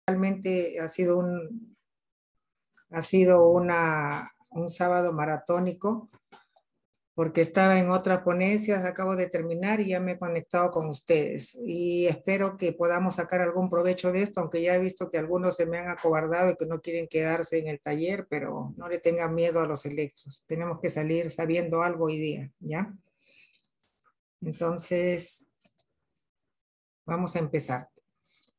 realmente ha sido un sábado maratónico porque estaba en otras ponencias, acabo de terminar y ya me he conectado con ustedes. Y espero que podamos sacar algún provecho de esto, aunque ya he visto que algunos se me han acobardado y que no quieren quedarse en el taller, pero no le tengan miedo a los electros. Tenemos que salir sabiendo algo hoy día, ¿ya? Entonces, vamos a empezar.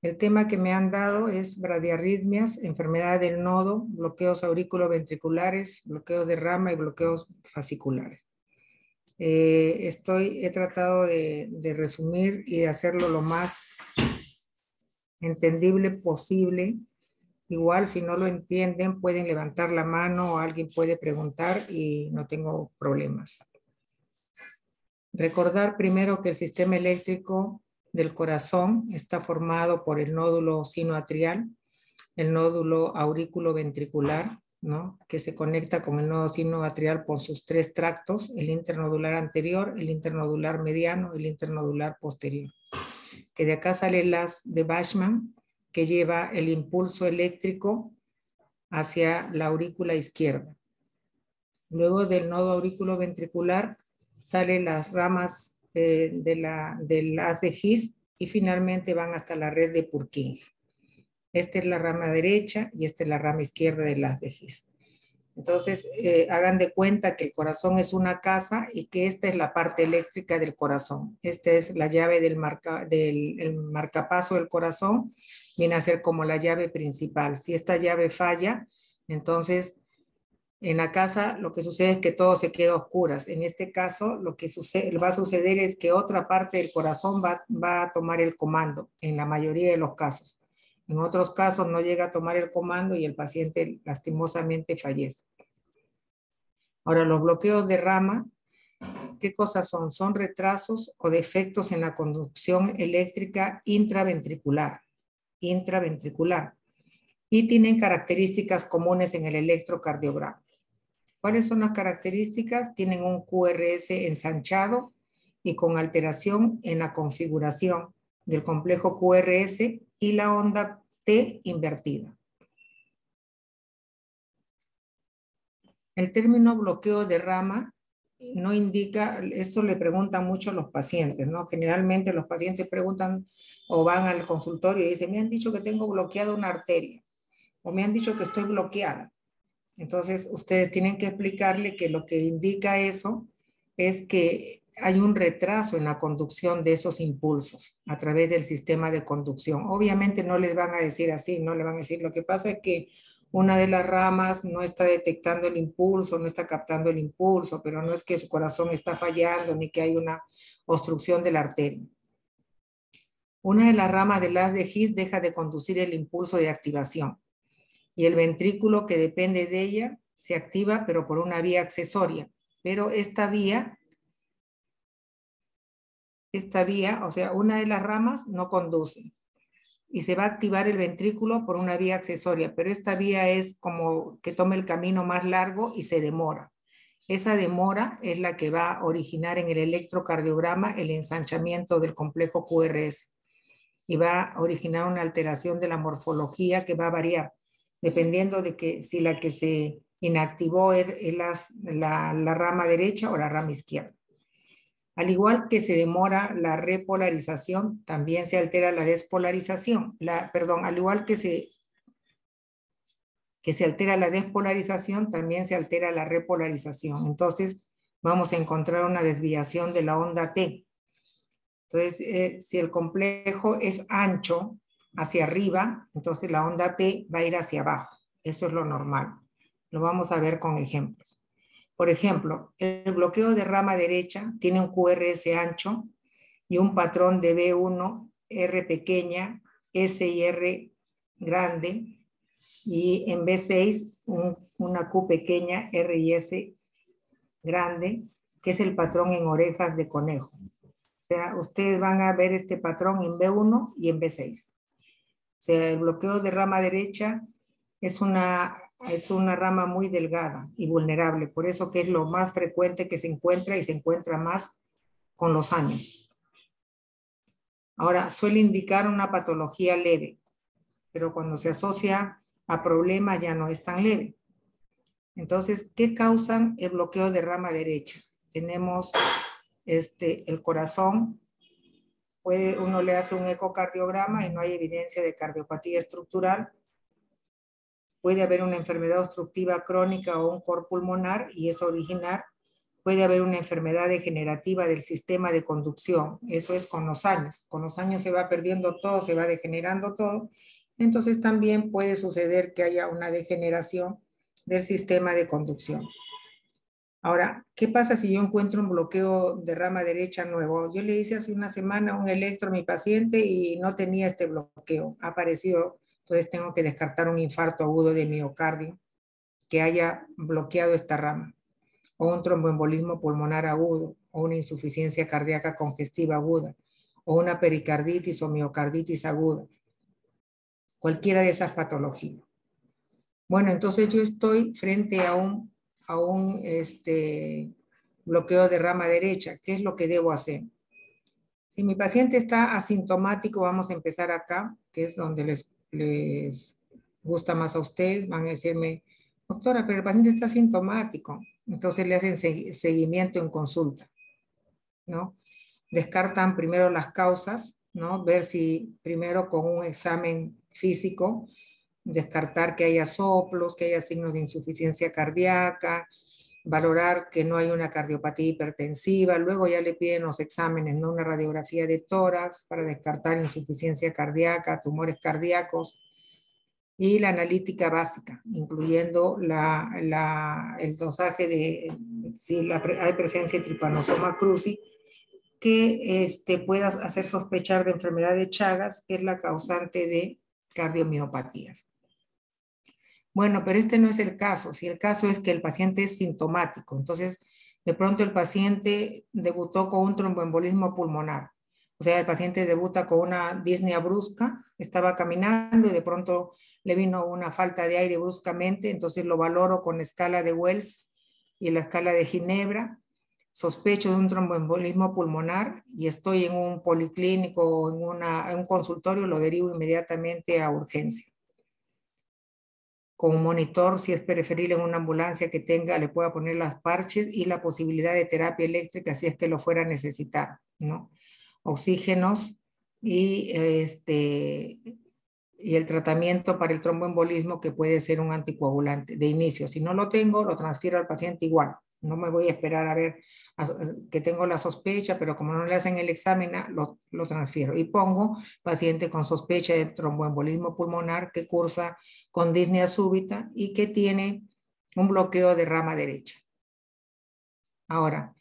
El tema que me han dado es bradiarritmias, enfermedad del nodo, bloqueos auriculoventriculares, bloqueos de rama y bloqueos fasciculares. He tratado de resumir y de hacerlo lo más entendible posible. Igual, si no lo entienden, pueden levantar la mano o alguien puede preguntar y no tengo problemas. Recordar primero que el sistema eléctrico del corazón está formado por el nódulo sinoatrial, el nódulo auriculoventricular, ¿no?, que se conecta con el nodo sinoatrial por sus 3 tractos, el internodular anterior, el internodular mediano y el internodular posterior. Que de acá sale el haz de Bachmann, que lleva el impulso eléctrico hacia la aurícula izquierda. Luego del nodo auriculoventricular salen las ramas del haz de His y finalmente van hasta la red de Purkinje. Esta es la rama derecha y esta es la rama izquierda del haz de His. Entonces, hagan de cuenta que el corazón es una casa y que esta es la parte eléctrica del corazón. Esta es la llave del marcapaso del corazón, viene a ser como la llave principal. Si esta llave falla, entonces en la casa lo que sucede es que todo se queda a oscuras. En este caso, lo que va a suceder es que otra parte del corazón va a tomar el comando, en la mayoría de los casos. En otros casos no llega a tomar el comando y el paciente lastimosamente fallece. Ahora, los bloqueos de rama, ¿qué cosas son? Son retrasos o defectos en la conducción eléctrica intraventricular. Y tienen características comunes en el electrocardiograma. ¿Cuáles son las características? Tienen un QRS ensanchado y con alteración en la configuración del complejo QRS y la onda T invertida. El término bloqueo de rama no indica, esto le preguntan mucho a los pacientes, ¿no? Generalmente los pacientes preguntan o van al consultorio y dicen, me han dicho que tengo bloqueada una arteria o me han dicho que estoy bloqueada. Entonces, ustedes tienen que explicarle que lo que indica eso es que hay un retraso en la conducción de esos impulsos a través del sistema de conducción. Obviamente no les van a decir así, no le van a decir, lo que pasa es que una de las ramas no está detectando el impulso, no está captando el impulso, pero no es que su corazón está fallando ni que hay una obstrucción de la arteria. Una de las ramas del haz de His deja de conducir el impulso de activación. Y el ventrículo que depende de ella se activa, pero por una vía accesoria. Pero esta vía, o sea, una de las ramas no conduce. Y se va a activar el ventrículo por una vía accesoria, pero esta vía es como que toma el camino más largo y se demora. Esa demora es la que va a originar en el electrocardiograma el ensanchamiento del complejo QRS. Y va a originar una alteración de la morfología que va a variar, dependiendo de que si la que se inactivó es la rama derecha o la rama izquierda. Al igual que se demora la repolarización, también se altera la despolarización. Al igual que se altera la despolarización, también se altera la repolarización. Entonces, vamos a encontrar una desviación de la onda T. Entonces, si el complejo es ancho hacia arriba, entonces la onda T va a ir hacia abajo. Eso es lo normal. Lo vamos a ver con ejemplos. Por ejemplo, el bloqueo de rama derecha tiene un QRS ancho y un patrón de B1, R pequeña, S y R grande, y en B6 una Q pequeña, R y S grande, que es el patrón en orejas de conejo. O sea, ustedes van a ver este patrón en B1 y en B6. O sea, el bloqueo de rama derecha es una rama muy delgada y vulnerable, por eso que es lo más frecuente que se encuentra y se encuentra más con los años. Ahora, suele indicar una patología leve. pero cuando se asocia a problema ya no es tan leve. Entonces, ¿qué causan el bloqueo de rama derecha? Tenemos el corazón, uno le hace un ecocardiograma y no hay evidencia de cardiopatía estructural. Puede haber una enfermedad obstructiva crónica o un cor pulmonar y es originar. Puede haber una enfermedad degenerativa del sistema de conducción. Eso es con los años. Con los años se va perdiendo todo, se va degenerando todo. Entonces también puede suceder que haya una degeneración del sistema de conducción. Ahora, ¿qué pasa si yo encuentro un bloqueo de rama derecha nuevo? Yo le hice hace una semana un electro a mi paciente y no tenía este bloqueo. Ha aparecido, entonces tengo que descartar un infarto agudo de miocardio que haya bloqueado esta rama, o un tromboembolismo pulmonar agudo, o una insuficiencia cardíaca congestiva aguda, o una pericarditis o miocarditis aguda. Cualquiera de esas patologías. Bueno, entonces yo estoy frente a un bloqueo de rama derecha. ¿Qué es lo que debo hacer? Si mi paciente está asintomático, vamos a empezar acá, que es donde les gusta más a usted. Van a decirme, doctora, pero el paciente está asintomático. Entonces le hacen seguimiento en consulta, ¿no? Descartan primero las causas, ¿no? Ver si primero con un examen físico descartar que haya soplos, que haya signos de insuficiencia cardíaca, valorar que no hay una cardiopatía hipertensiva, luego ya le piden los exámenes, ¿no? Una radiografía de tórax para descartar insuficiencia cardíaca, tumores cardíacos y la analítica básica, incluyendo el dosaje de si hay presencia de Trypanosoma cruzi, que pueda hacer sospechar de enfermedad de Chagas, que es la causante de cardiomiopatías. Bueno, pero este no es el caso. Si el caso es que el paciente es sintomático, entonces de pronto el paciente debutó con un tromboembolismo pulmonar. O sea, el paciente debuta con una disnea brusca, estaba caminando y de pronto le vino una falta de aire bruscamente, entonces lo valoro con la escala de Wells y la escala de Ginebra. Sospecho de un tromboembolismo pulmonar y estoy en un policlínico o en un consultorio, lo derivo inmediatamente a urgencia. Con un monitor, si es preferible en una ambulancia que tenga, le pueda poner las parches y la posibilidad de terapia eléctrica si es que lo fuera a necesitar, ¿no? Oxígenos y, y el tratamiento para el tromboembolismo que puede ser un anticoagulante de inicio. Si no lo tengo, lo transfiero al paciente igual. No me voy a esperar a ver que tengo la sospecha, pero como no le hacen el examen, lo transfiero. Y pongo paciente con sospecha de tromboembolismo pulmonar que cursa con disnea súbita y que tiene un bloqueo de rama derecha. Ahora,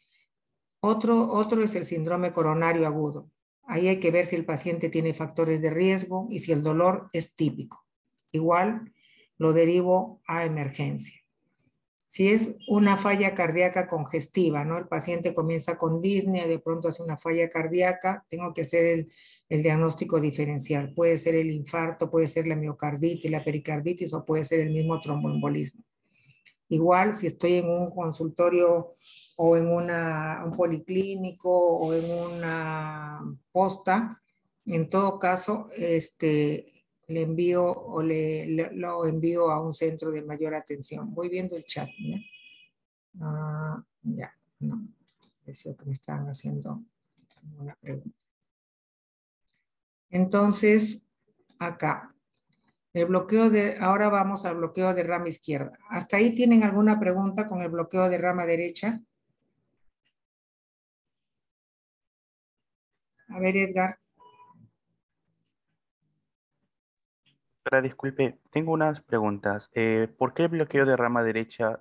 otro es el síndrome coronario agudo. Ahí hay que ver si el paciente tiene factores de riesgo y si el dolor es típico. Igual lo derivo a emergencia. Si es una falla cardíaca congestiva, ¿no? El paciente comienza con disnea, de pronto hace una falla cardíaca, tengo que hacer el diagnóstico diferencial. Puede ser el infarto, puede ser la miocarditis, la pericarditis o puede ser el mismo tromboembolismo. Igual, si estoy en un consultorio o en un policlínico o en una posta, en todo caso, le envío o lo envío a un centro de mayor atención. Voy viendo el chat, ¿no? Ya, no. Deseo que me estaban haciendo una pregunta. Entonces, acá. Ahora vamos al bloqueo de rama izquierda. ¿Hasta ahí tienen alguna pregunta con el bloqueo de rama derecha? A ver, Edgar. Pero disculpe, tengo unas preguntas. ¿Por qué el bloqueo de rama derecha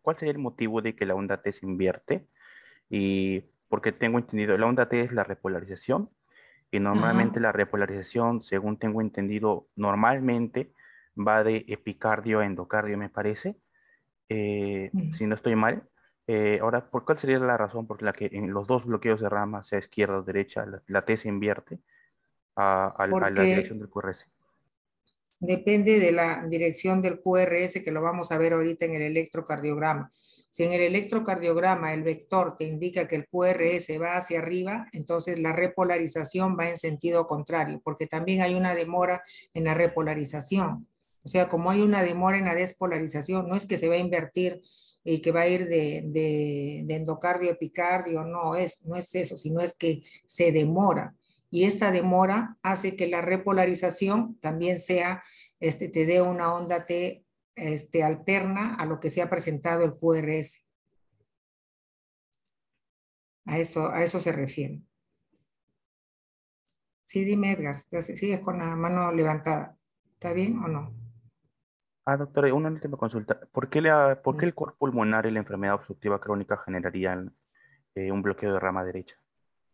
cuál sería el motivo de que la onda T se invierte? Y porque tengo entendido, la onda T es la repolarización y normalmente Ajá. la repolarización, según tengo entendido, normalmente va de epicardio a endocardio, me parece, si no estoy mal. Ahora, ¿por cuál sería la razón por la que en los dos bloqueos de rama, sea izquierda o derecha, la T se invierte a la dirección Porque del QRS? depende de la dirección del QRS, que lo vamos a ver ahorita en el electrocardiograma. Si en el electrocardiograma el vector te indica que el QRS va hacia arriba, entonces la repolarización va en sentido contrario, porque también hay una demora en la repolarización. O sea, como hay una demora en la despolarización, no es que se va a invertir y que va a ir de endocardio a epicardio, no es eso, sino es que se demora. Y esta demora hace que la repolarización también sea, te dé una onda T alterna a lo que se ha presentado el QRS. A eso se refiere. Sí, dime, Edgar, sigues con la mano levantada. ¿Está bien o no? Doctora, una última consulta. ¿Por qué el cor pulmonar y la enfermedad obstructiva crónica generarían un bloqueo de rama derecha?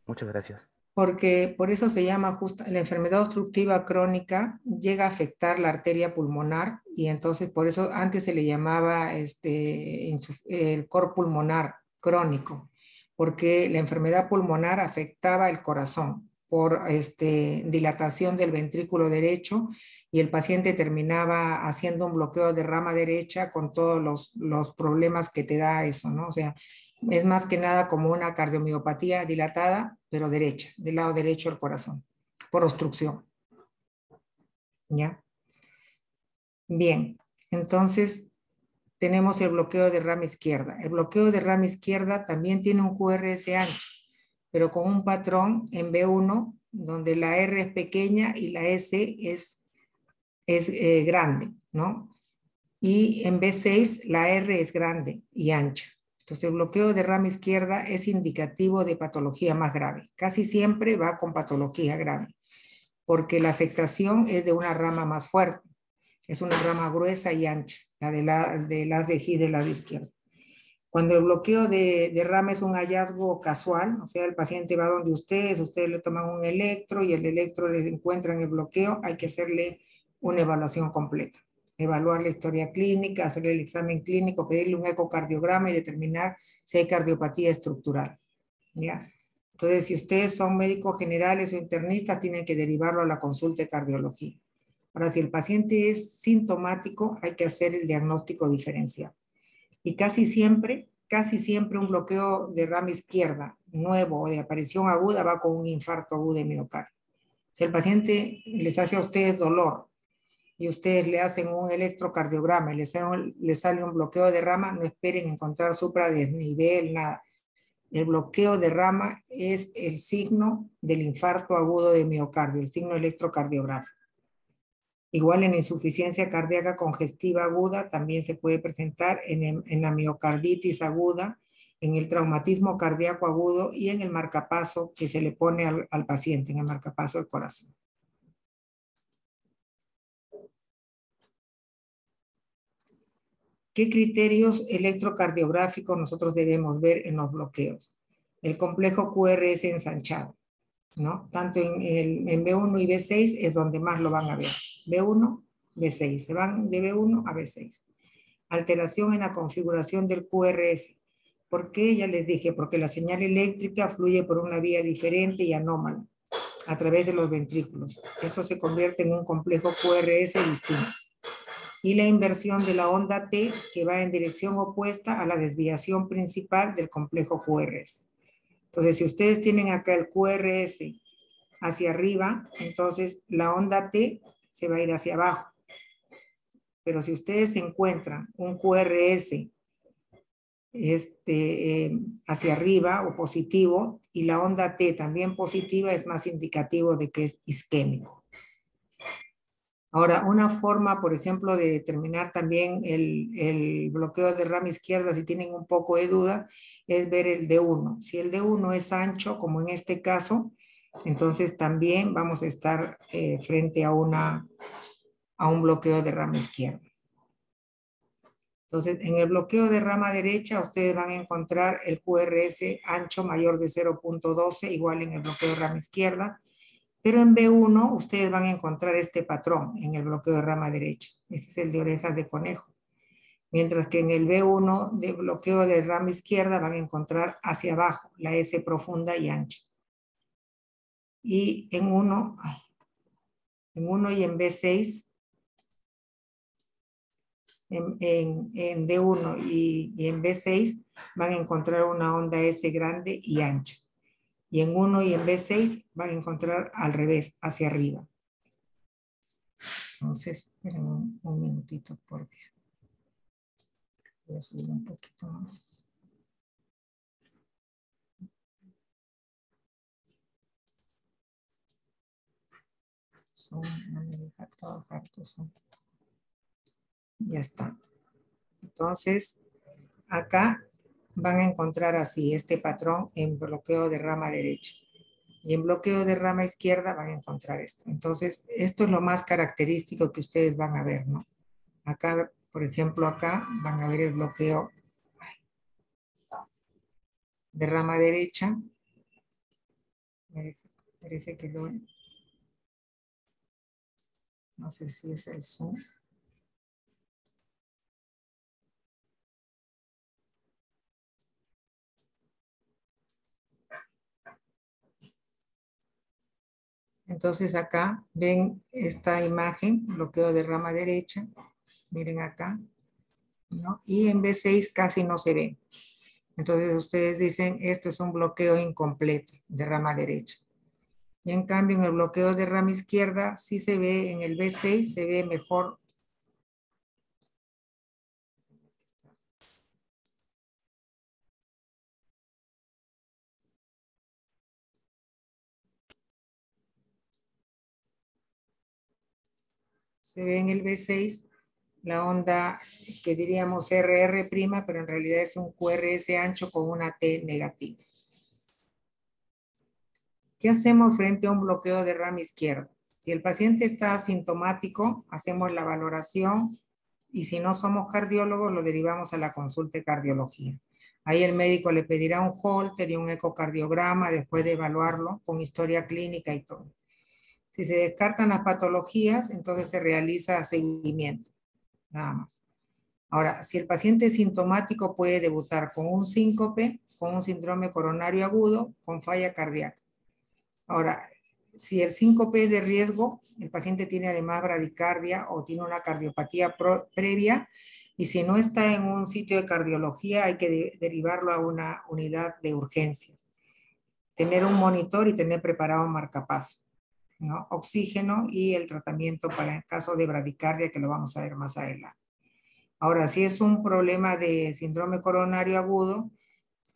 Muchas gracias. Porque por eso se llama justo la enfermedad obstructiva crónica, llega a afectar la arteria pulmonar y entonces por eso antes se le llamaba el cor pulmonar crónico, porque la enfermedad pulmonar afectaba el corazón por dilatación del ventrículo derecho y el paciente terminaba haciendo un bloqueo de rama derecha con todos los problemas que te da eso, ¿no? O sea, es más que nada como una cardiomiopatía dilatada, pero derecha, del lado derecho del corazón, por obstrucción. ¿Ya? Bien, entonces tenemos el bloqueo de rama izquierda. El bloqueo de rama izquierda también tiene un QRS ancho, pero con un patrón en B1, donde la R es pequeña y la S es grande, ¿no? Y en B6 la R es grande y ancha. Entonces el bloqueo de rama izquierda es indicativo de patología más grave. Casi siempre va con patología grave, porque la afectación es de una rama más fuerte. Es una rama gruesa y ancha, la de las de Gis del lado izquierdo. Cuando el bloqueo de rama es un hallazgo casual, o sea, el paciente va donde ustedes le toman un electro y el electro les encuentra en el bloqueo, hay que hacerle una evaluación completa. Evaluar la historia clínica, hacerle el examen clínico, pedirle un ecocardiograma y determinar si hay cardiopatía estructural. ¿Ya? Entonces, si ustedes son médicos generales o internistas, tienen que derivarlo a la consulta de cardiología. Ahora, si el paciente es sintomático, hay que hacer el diagnóstico diferencial. Y casi siempre un bloqueo de rama izquierda nuevo o de aparición aguda va con un infarto agudo de miocardio. Si el paciente les hace a ustedes dolor y ustedes le hacen un electrocardiograma y les sale un bloqueo de rama, no esperen encontrar supradesnivel, nada. El bloqueo de rama es el signo del infarto agudo de miocardio, el signo electrocardiográfico. Igual en insuficiencia cardíaca congestiva aguda también se puede presentar en la miocarditis aguda, en el traumatismo cardíaco agudo y en el marcapaso que se le pone al paciente, en el marcapaso del corazón. ¿Qué criterios electrocardiográficos nosotros debemos ver en los bloqueos? El complejo QRS ensanchado, ¿no? Tanto en B1 y B6 es donde más lo van a ver. B1, B6, se van de B1 a B6. Alteración en la configuración del QRS. ¿Por qué? Ya les dije, porque la señal eléctrica fluye por una vía diferente y anómala a través de los ventrículos. Esto se convierte en un complejo QRS distinto. Y la inversión de la onda T que va en dirección opuesta a la desviación principal del complejo QRS. Entonces, si ustedes tienen acá el QRS hacia arriba, entonces la onda T se va a ir hacia abajo. Pero si ustedes encuentran un QRS hacia arriba o positivo y la onda T también positiva, es más indicativo de que es isquémico. Ahora, una forma, por ejemplo, de determinar también el bloqueo de rama izquierda, si tienen un poco de duda, es ver el D1. Si el D1 es ancho, como en este caso, entonces también vamos a estar frente a un bloqueo de rama izquierda. Entonces, en el bloqueo de rama derecha, ustedes van a encontrar el QRS ancho mayor de 0.12, igual en el bloqueo de rama izquierda. Pero en B1 ustedes van a encontrar este patrón en el bloqueo de rama derecha. Este es el de orejas de conejo. Mientras que en el B1 de bloqueo de rama izquierda van a encontrar hacia abajo la S profunda y ancha. Y en 1 y en B6 en D1 y en B6 van a encontrar una onda S grande y ancha. Y en 1 y en B6 van a encontrar al revés, hacia arriba. Entonces, esperen un minutito, por favor. Voy a subir un poquito más. No me deja trabajar. Ya está. Entonces, acá van a encontrar así este patrón en bloqueo de rama derecha. Y en bloqueo de rama izquierda van a encontrar esto. Entonces, esto es lo más característico que ustedes van a ver, ¿no? Acá, por ejemplo, acá van a ver el bloqueo de rama derecha. Me parece que no sé si es el zoom. Entonces acá ven esta imagen, bloqueo de rama derecha. Miren acá, ¿no? Y en B6 casi no se ve. Entonces ustedes dicen, esto es un bloqueo incompleto de rama derecha. Y en cambio en el bloqueo de rama izquierda sí se ve, en el B6 se ve mejor. Se ve en el B6 la onda que diríamos RR', pero en realidad es un QRS ancho con una T negativa. ¿Qué hacemos frente a un bloqueo de rama izquierda? Si el paciente está asintomático, hacemos la valoración y si no somos cardiólogos, lo derivamos a la consulta de cardiología. Ahí el médico le pedirá un Holter y un ecocardiograma después de evaluarlo con historia clínica y todo. Si se descartan las patologías, entonces se realiza seguimiento, nada más. Ahora, si el paciente es sintomático, puede debutar con un síncope, con un síndrome coronario agudo, con falla cardíaca. Ahora, si el síncope es de riesgo, el paciente tiene además bradicardia o tiene una cardiopatía previa, y si no está en un sitio de cardiología, hay que derivarlo a una unidad de urgencias. Tener un monitor y tener preparado un marcapaso, ¿no? Oxígeno y el tratamiento para el caso de bradicardia, que lo vamos a ver más adelante. Ahora, si es un problema de síndrome coronario agudo,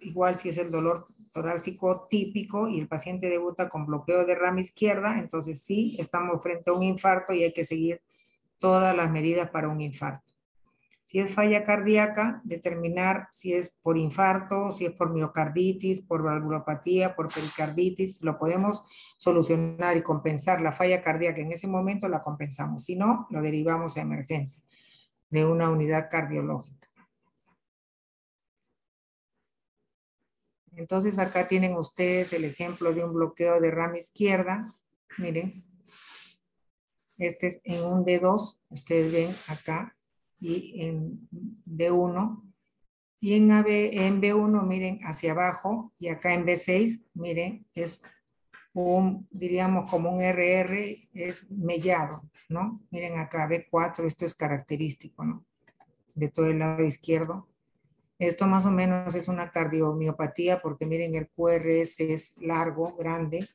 igual si es el dolor torácico típico y el paciente debuta con bloqueo de rama izquierda, entonces sí, estamos frente a un infarto y hay que seguir todas las medidas para un infarto. Si es falla cardíaca, determinar si es por infarto, si es por miocarditis, por valvulopatía, por pericarditis, lo podemos solucionar y compensar la falla cardíaca en ese momento, la compensamos. Si no, lo derivamos a emergencia de una unidad cardiológica. Entonces acá tienen ustedes el ejemplo de un bloqueo de rama izquierda. Miren, este es en un D2, ustedes ven acá, y en D1. Y en B1, miren, hacia abajo, y acá en B6, miren, es diríamos como un RR, es mellado, ¿no? Miren acá, B4, esto es característico, ¿no? De todo el lado izquierdo. Esto más o menos es una cardiomiopatía porque miren el QRS es largo, grande.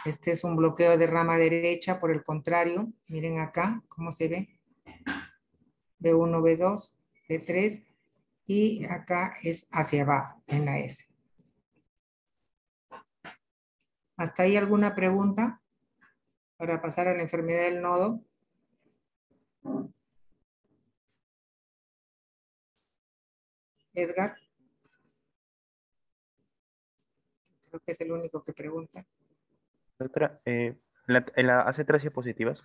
Este es un bloqueo de rama derecha, por el contrario, miren acá cómo se ve. B1, B2, B3 y acá es hacia abajo en la S. ¿Hasta ahí alguna pregunta para pasar a la enfermedad del nodo? Edgar, creo que es el único que pregunta. Doctora, hace tres diapositivas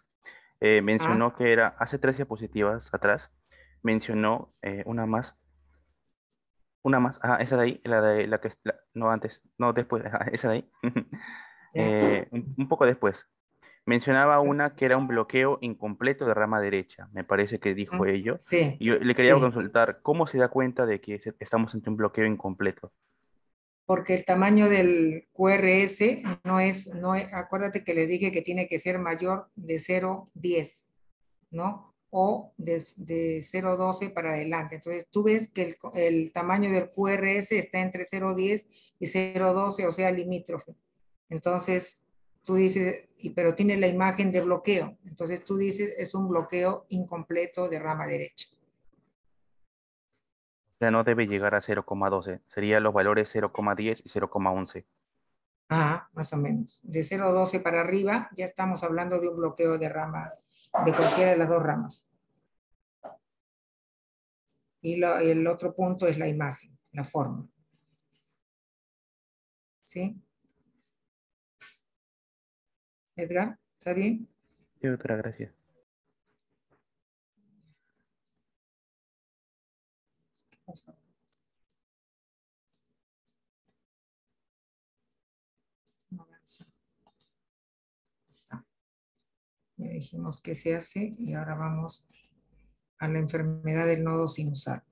Ah, mencionó que era, hace tres diapositivas atrás, mencionó una más, esa de ahí, la que, no antes, no después, esa de ahí, ya. un poco después. Mencionaba una que era un bloqueo incompleto de rama derecha, me parece que dijo ello. Sí, Y yo le quería sí. consultar, ¿cómo se da cuenta de que estamos ante un bloqueo incompleto? Porque el tamaño del QRS acuérdate que le dije que tiene que ser mayor de 0,10, ¿no? O de 0,12 para adelante. Entonces tú ves que el tamaño del QRS está entre 0,10 y 0,12, o sea, limítrofe. Entonces tú dices, pero tiene la imagen de bloqueo. Entonces tú dices, es un bloqueo incompleto de rama derecha. Ya no debe llegar a 0,12. Serían los valores 0,10 y 0,11. Ah, más o menos. De 0,12 para arriba ya estamos hablando de un bloqueo de rama, de cualquiera de las dos ramas. Y el otro punto es la imagen, la forma. ¿Sí? Edgar, ¿está bien? Sí, doctora, gracias. Ya dijimos qué se hace y ahora vamos a la enfermedad del nodo sinusal.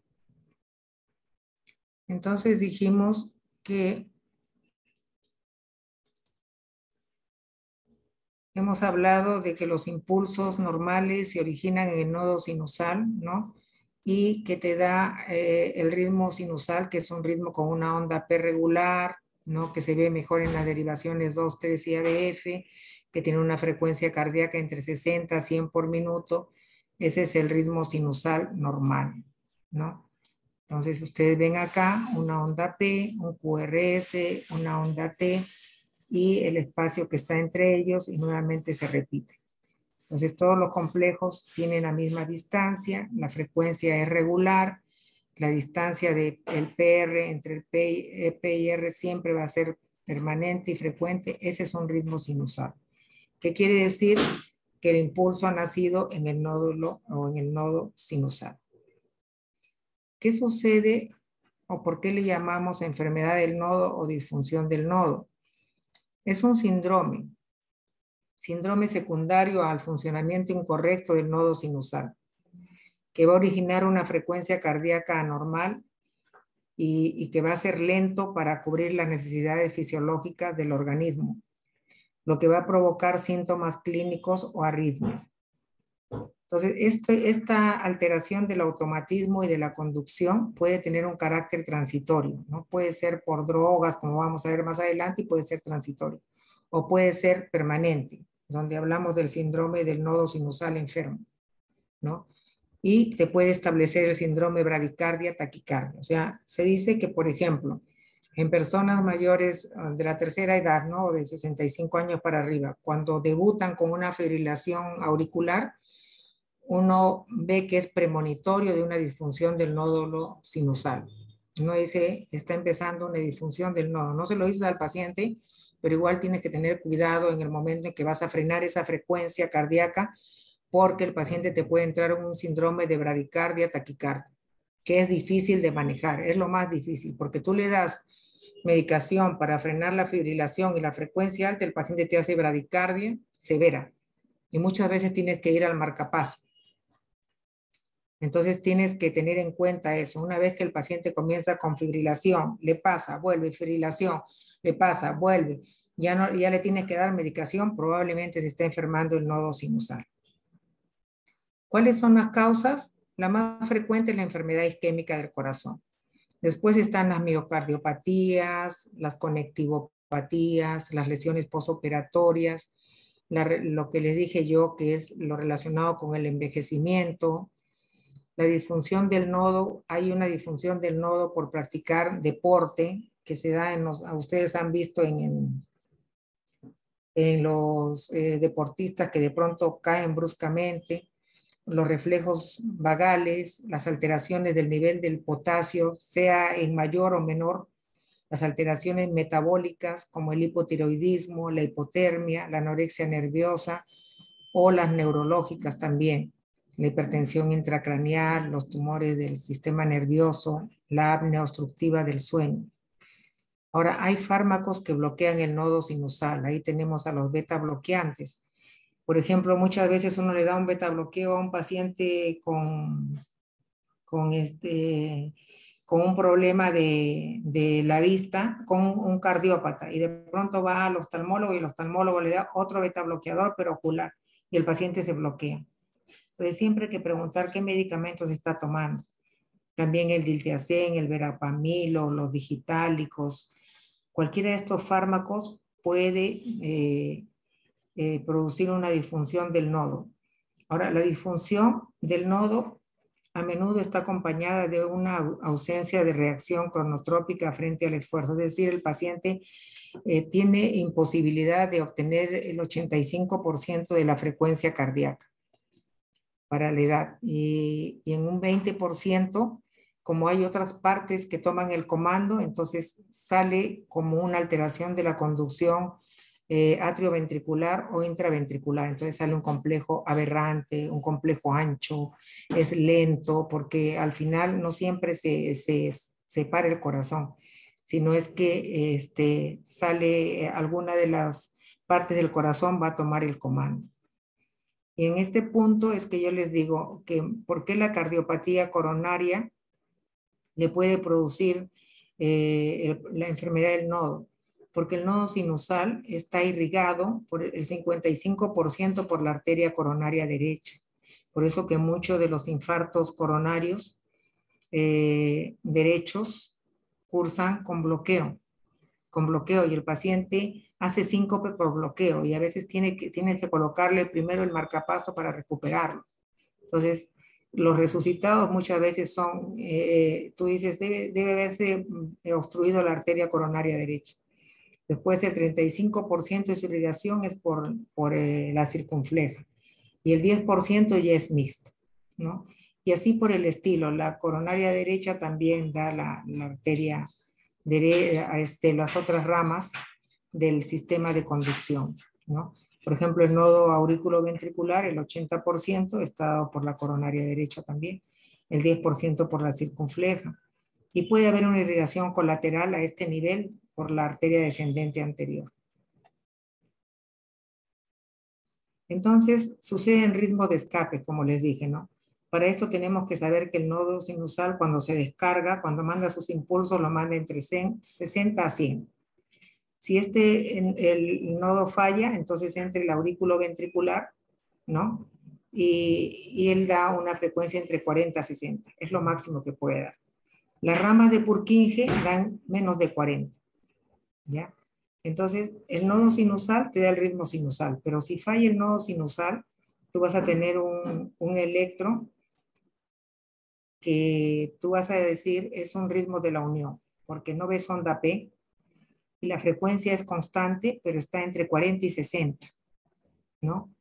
Entonces dijimos que hemos hablado de que los impulsos normales se originan en el nodo sinusal, ¿no? Y que te da el ritmo sinusal, que es un ritmo con una onda P regular, ¿no? Que se ve mejor en las derivaciones 2, 3 y ABF, que tiene una frecuencia cardíaca entre 60 a 100 por minuto. Ese es el ritmo sinusal normal, ¿no? Entonces ustedes ven acá una onda P, un QRS, una onda T, y el espacio que está entre ellos y nuevamente se repite. Entonces todos los complejos tienen la misma distancia, la frecuencia es regular, la distancia del PR entre el P y R siempre va a ser permanente y frecuente. Ese es un ritmo sinusal. ¿Qué quiere decir? Que el impulso ha nacido en el nódulo o en el nodo sinusal. ¿Qué sucede o por qué le llamamos enfermedad del nodo o disfunción del nodo? Es un síndrome secundario al funcionamiento incorrecto del nodo sinusal, que va a originar una frecuencia cardíaca anormal y que va a ser lento para cubrir las necesidades fisiológicas del organismo, lo que va a provocar síntomas clínicos o arritmias. Entonces, esta alteración del automatismo y de la conducción puede tener un carácter transitorio, ¿no? Puede ser por drogas, como vamos a ver más adelante, y puede ser transitorio, o puede ser permanente, donde hablamos del síndrome del nodo sinusal enfermo, ¿no? Y te puede establecer el síndrome bradicardia, taquicardia. O sea, se dice que, por ejemplo, en personas mayores de la tercera edad, ¿no? De 65 años para arriba, cuando debutan con una fibrilación auricular, uno ve que es premonitorio de una disfunción del nódulo sinusal. Uno dice, está empezando una disfunción del nodo. No se lo dices al paciente, pero igual tienes que tener cuidado en el momento en que vas a frenar esa frecuencia cardíaca, porque el paciente te puede entrar en un síndrome de bradicardia, taquicardia, que es difícil de manejar, es lo más difícil, porque tú le das medicación para frenar la fibrilación y la frecuencia alta, el paciente te hace bradicardia severa, y muchas veces tienes que ir al marcapaso. Entonces tienes que tener en cuenta eso. Una vez que el paciente comienza con fibrilación, le pasa, vuelve, fibrilación, le pasa, vuelve, ya le tienes que dar medicación, probablemente se está enfermando el nodo sinusal. ¿Cuáles son las causas? La más frecuente es la enfermedad isquémica del corazón. Después están las miocardiopatías, las conectivopatías, las lesiones posoperatorias, lo que les dije yo, que es lo relacionado con el envejecimiento, la disfunción del nodo. Hay una disfunción del nodo por practicar deporte que se da ustedes han visto en los deportistas que de pronto caen bruscamente, los reflejos vagales, las alteraciones del nivel del potasio, sea en mayor o menor, las alteraciones metabólicas como el hipotiroidismo, la hipotermia, la anorexia nerviosa o las neurológicas también, la hipertensión intracraneal, los tumores del sistema nervioso, la apnea obstructiva del sueño. Ahora, hay fármacos que bloquean el nodo sinusal. Ahí tenemos a los beta bloqueantes. Por ejemplo, muchas veces uno le da un beta bloqueo a un paciente con con un problema de la vista con un cardiópata y de pronto va al oftalmólogo y el oftalmólogo le da otro beta bloqueador pero ocular y el paciente se bloquea. Entonces siempre hay que preguntar qué medicamentos está tomando. También el diltiazem, el verapamil, los digitálicos, cualquiera de estos fármacos puede producir una disfunción del nodo. Ahora, la disfunción del nodo a menudo está acompañada de una ausencia de reacción cronotrópica frente al esfuerzo, es decir, el paciente tiene imposibilidad de obtener el 85% de la frecuencia cardíaca para la edad y en un 20%, como hay otras partes que toman el comando, entonces sale como una alteración de la conducción atrioventricular o intraventricular. Entonces sale un complejo aberrante, un complejo ancho, es lento, porque al final no siempre se para el corazón, sino es que sale alguna de las partes del corazón va a tomar el comando. Y en este punto es que yo les digo que por qué la cardiopatía coronaria le puede producir la enfermedad del nodo. Porque el nodo sinusal está irrigado por el 55% por la arteria coronaria derecha. Por eso que muchos de los infartos coronarios derechos cursan con bloqueo y el paciente hace síncope por bloqueo y a veces tiene que colocarle primero el marcapaso para recuperarlo. Entonces, los resucitados muchas veces son, tú dices, debe haberse obstruido la arteria coronaria derecha. Después el 35% de su irrigación es por la circunfleja y el 10% ya es mixto, ¿no? Y así por el estilo, la coronaria derecha también da la arteria las otras ramas del sistema de conducción, ¿no? Por ejemplo, el nodo auriculoventricular, el 80% está dado por la coronaria derecha también, el 10% por la circunfleja. Y puede haber una irrigación colateral a este nivel por la arteria descendente anterior. Entonces, sucede en ritmo de escape, como les dije, ¿no? Para esto tenemos que saber que el nodo sinusal cuando se descarga, cuando manda sus impulsos, lo manda entre 60 a 100. Si el nodo falla, entonces entra el aurículo ventricular, ¿no? Y él da una frecuencia entre 40 a 60. Es lo máximo que puede dar. Las ramas de Purkinje dan menos de 40, ¿ya? Entonces, el nodo sinusal te da el ritmo sinusal, pero si falla el nodo sinusal, tú vas a tener un electro que tú vas a decir es un ritmo de la unión, porque no ves onda P, y la frecuencia es constante, pero está entre 40 y 60, ¿no?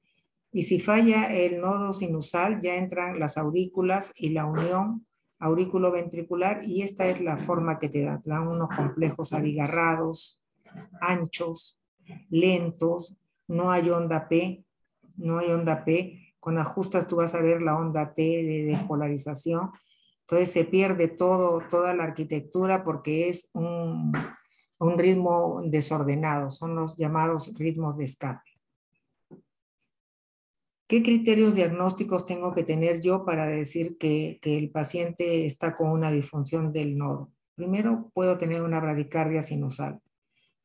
Y si falla el nodo sinusal, ya entran las aurículas y la unión aurículo-ventricular, y esta es la forma que te dan unos complejos abigarrados, anchos, lentos, no hay onda P, con ajustas tú vas a ver la onda T de despolarización, entonces se pierde toda la arquitectura porque es un ritmo desordenado, son los llamados ritmos de escape. ¿Qué criterios diagnósticos tengo que tener yo para decir que el paciente está con una disfunción del nodo? Primero, puedo tener una bradicardia sinusal.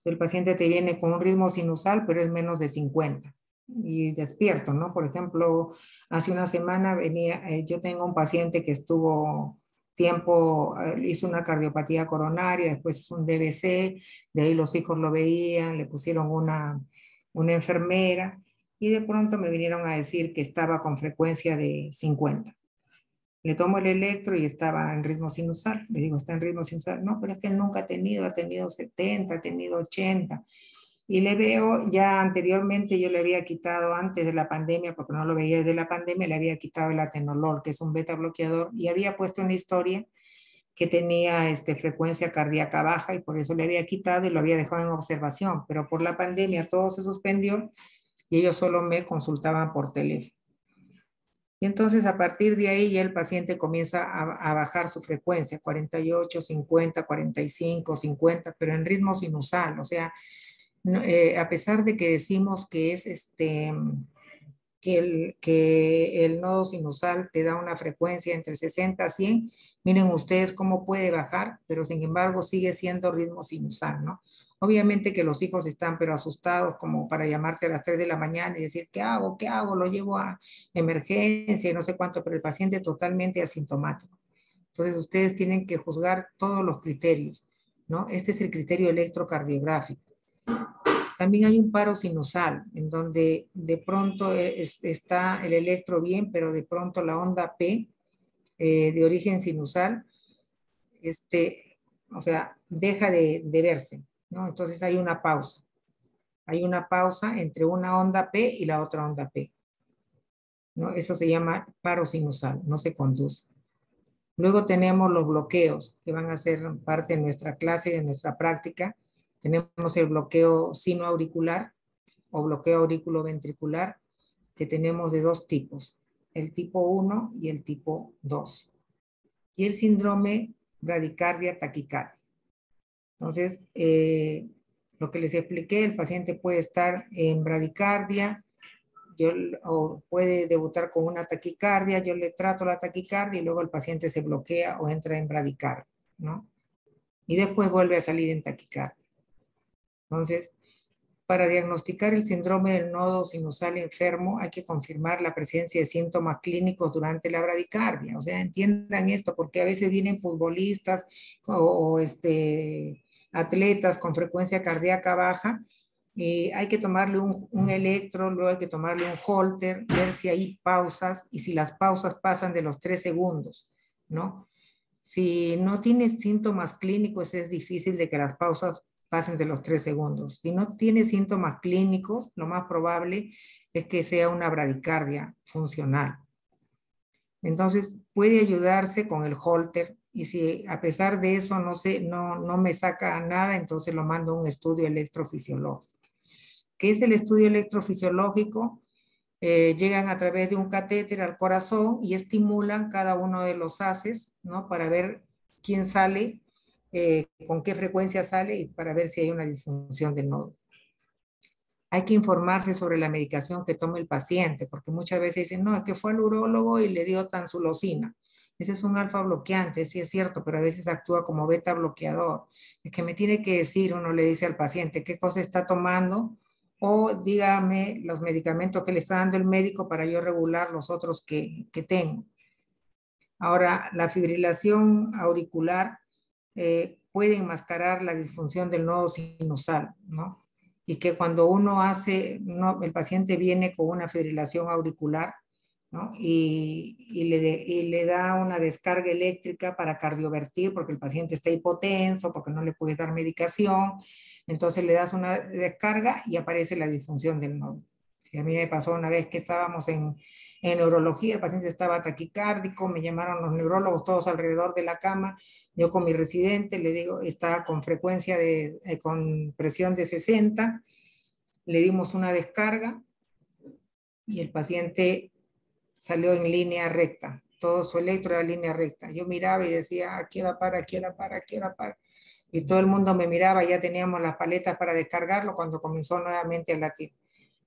El paciente te viene con un ritmo sinusal, pero es menos de 50 y despierto, ¿no? Por ejemplo, hace una semana yo tengo un paciente que estuvo tiempo, hizo una cardiopatía coronaria, después hizo un DBC, de ahí los hijos lo veían, le pusieron una enfermera y de pronto me vinieron a decir que estaba con frecuencia de 50. Le tomo el electro y estaba en ritmo sinusal. Le digo, ¿está en ritmo sinusal? No, pero es que él nunca ha tenido 70, ha tenido 80. Y le veo, ya anteriormente yo le había quitado antes de la pandemia, porque no lo veía desde la pandemia, le había quitado el atenolol, que es un beta bloqueador, y había puesto en la historia que tenía frecuencia cardíaca baja y por eso le había quitado y lo había dejado en observación. Pero por la pandemia todo se suspendió y ellos solo me consultaban por teléfono. Y entonces a partir de ahí ya el paciente comienza a bajar su frecuencia, 48, 50, 45, 50, pero en ritmo sinusal. O sea, no, a pesar de que decimos que es, que que el nodo sinusal te da una frecuencia entre 60 a 100, miren ustedes cómo puede bajar, pero sin embargo sigue siendo ritmo sinusal, ¿no? Obviamente que los hijos están pero asustados como para llamarte a las 3 de la mañana y decir, ¿qué hago? ¿Qué hago? Lo llevo a emergencia y no sé cuánto, pero el paciente totalmente asintomático. Entonces ustedes tienen que juzgar todos los criterios, ¿no? Este es el criterio electrocardiográfico. También hay un paro sinusal, en donde de pronto está el electro bien, pero de pronto la onda P de origen sinusal, o sea, deja de verse, ¿no? Entonces hay una pausa. Hay una pausa entre una onda P y la otra onda P, ¿no? Eso se llama paro sinusal, no se conduce. Luego tenemos los bloqueos, que van a ser parte de nuestra clase y de nuestra práctica. Tenemos el bloqueo sinoauricular o bloqueo auriculoventricular, que tenemos de dos tipos, el tipo 1 y el tipo 2. Y el síndrome bradicardia taquicardia. Entonces, lo que les expliqué, el paciente puede estar en bradicardia, o puede debutar con una taquicardia, yo le trato la taquicardia y luego el paciente se bloquea o entra en bradicardia, ¿no? Y después vuelve a salir en taquicardia. Entonces, para diagnosticar el síndrome del nodo sinusal enfermo hay que confirmar la presencia de síntomas clínicos durante la bradicardia. O sea, entiendan esto, porque a veces vienen futbolistas o atletas con frecuencia cardíaca baja. Hay que tomarle un electro, luego hay que tomarle un holter, ver si hay pausas y si las pausas pasan de los 3 segundos, ¿no? Si no tienes síntomas clínicos, es difícil de que las pausas pasen de los 3 segundos. Si no tiene síntomas clínicos, lo más probable es que sea una bradicardia funcional. Entonces, puede ayudarse con el holter y si a pesar de eso no me saca nada, entonces lo mando a un estudio electrofisiológico. ¿Qué es el estudio electrofisiológico? Llegan a través de un catéter al corazón y estimulan cada uno de los haces, ¿no? Para ver quién sale, con qué frecuencia sale y para ver si hay una disfunción del nodo. Hay que informarse sobre la medicación que toma el paciente, porque muchas veces dicen, no, es que fue al urólogo y le dio tansulosina. Ese es un alfa bloqueante, sí es cierto, pero a veces actúa como beta bloqueador. Es que me tiene que decir, uno le dice al paciente qué cosa está tomando o dígame los medicamentos que le está dando el médico para yo regular los otros que tengo. Ahora, la fibrilación auricular puede enmascarar la disfunción del nodo sinusal, ¿no? Y que cuando uno hace, no, el paciente viene con una fibrilación auricular, ¿no? Y le da una descarga eléctrica para cardiovertir porque el paciente está hipotenso, porque no le puedes dar medicación, entonces le das una descarga y aparece la disfunción del nodo. Sí, a mí me pasó una vez que estábamos en neurología, el paciente estaba taquicárdico, me llamaron los neurólogos todos alrededor de la cama, yo con mi residente le digo, está con frecuencia con presión de 60, le dimos una descarga y el paciente salió en línea recta, todo su electro era línea recta. Yo miraba y decía, aquí la para, aquí la para, aquí la para. Y todo el mundo me miraba, ya teníamos las paletas para descargarlo cuando comenzó nuevamente a latir.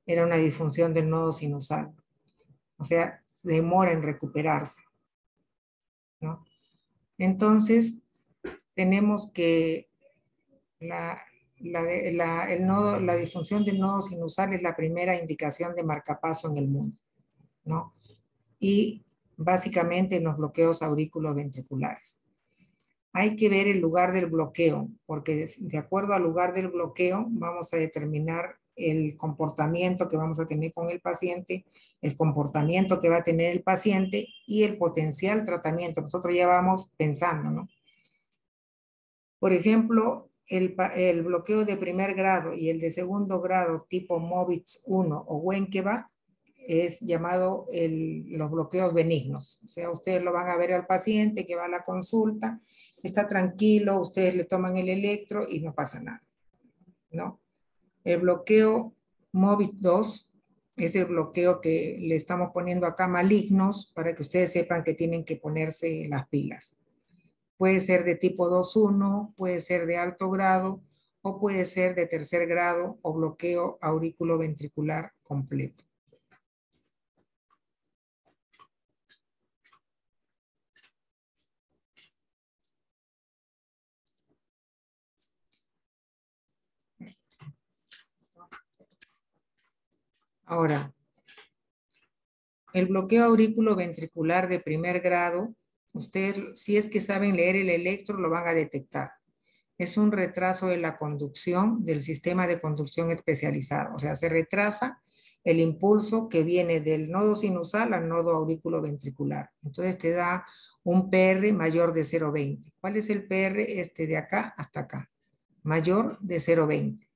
Era una disfunción del nodo sinusal. O sea, demora en recuperarse, ¿no? Entonces, tenemos que la disfunción del nodo sinusal es la primera indicación de marcapaso en el mundo, ¿no? Y básicamente en los bloqueos auriculoventriculares. Hay que ver el lugar del bloqueo, porque de acuerdo al lugar del bloqueo vamos a determinar el comportamiento que vamos a tener con el paciente, el comportamiento que va a tener el paciente y el potencial tratamiento. Nosotros ya vamos pensando, ¿no? Por ejemplo, el bloqueo de primer grado y el de segundo grado tipo MOVITZ 1 o Wenckebach es llamado los bloqueos benignos. O sea, ustedes lo van a ver al paciente que va a la consulta, está tranquilo, ustedes le toman el electro y no pasa nada, ¿no? El bloqueo MOVITZ 2 es el bloqueo que le estamos poniendo acá malignos para que ustedes sepan que tienen que ponerse las pilas. Puede ser de tipo 2.1, puede ser de alto grado o puede ser de tercer grado o bloqueo auriculoventricular completo. Ahora, el bloqueo aurículo-ventricular de primer grado, ustedes, si es que saben leer el electro, lo van a detectar. Es un retraso de la conducción del sistema de conducción especializado. O sea, se retrasa el impulso que viene del nodo sinusal al nodo aurículo-ventricular. Entonces te da un PR mayor de 0,20. ¿Cuál es el PR? Este de acá hasta acá. Mayor de 0,20.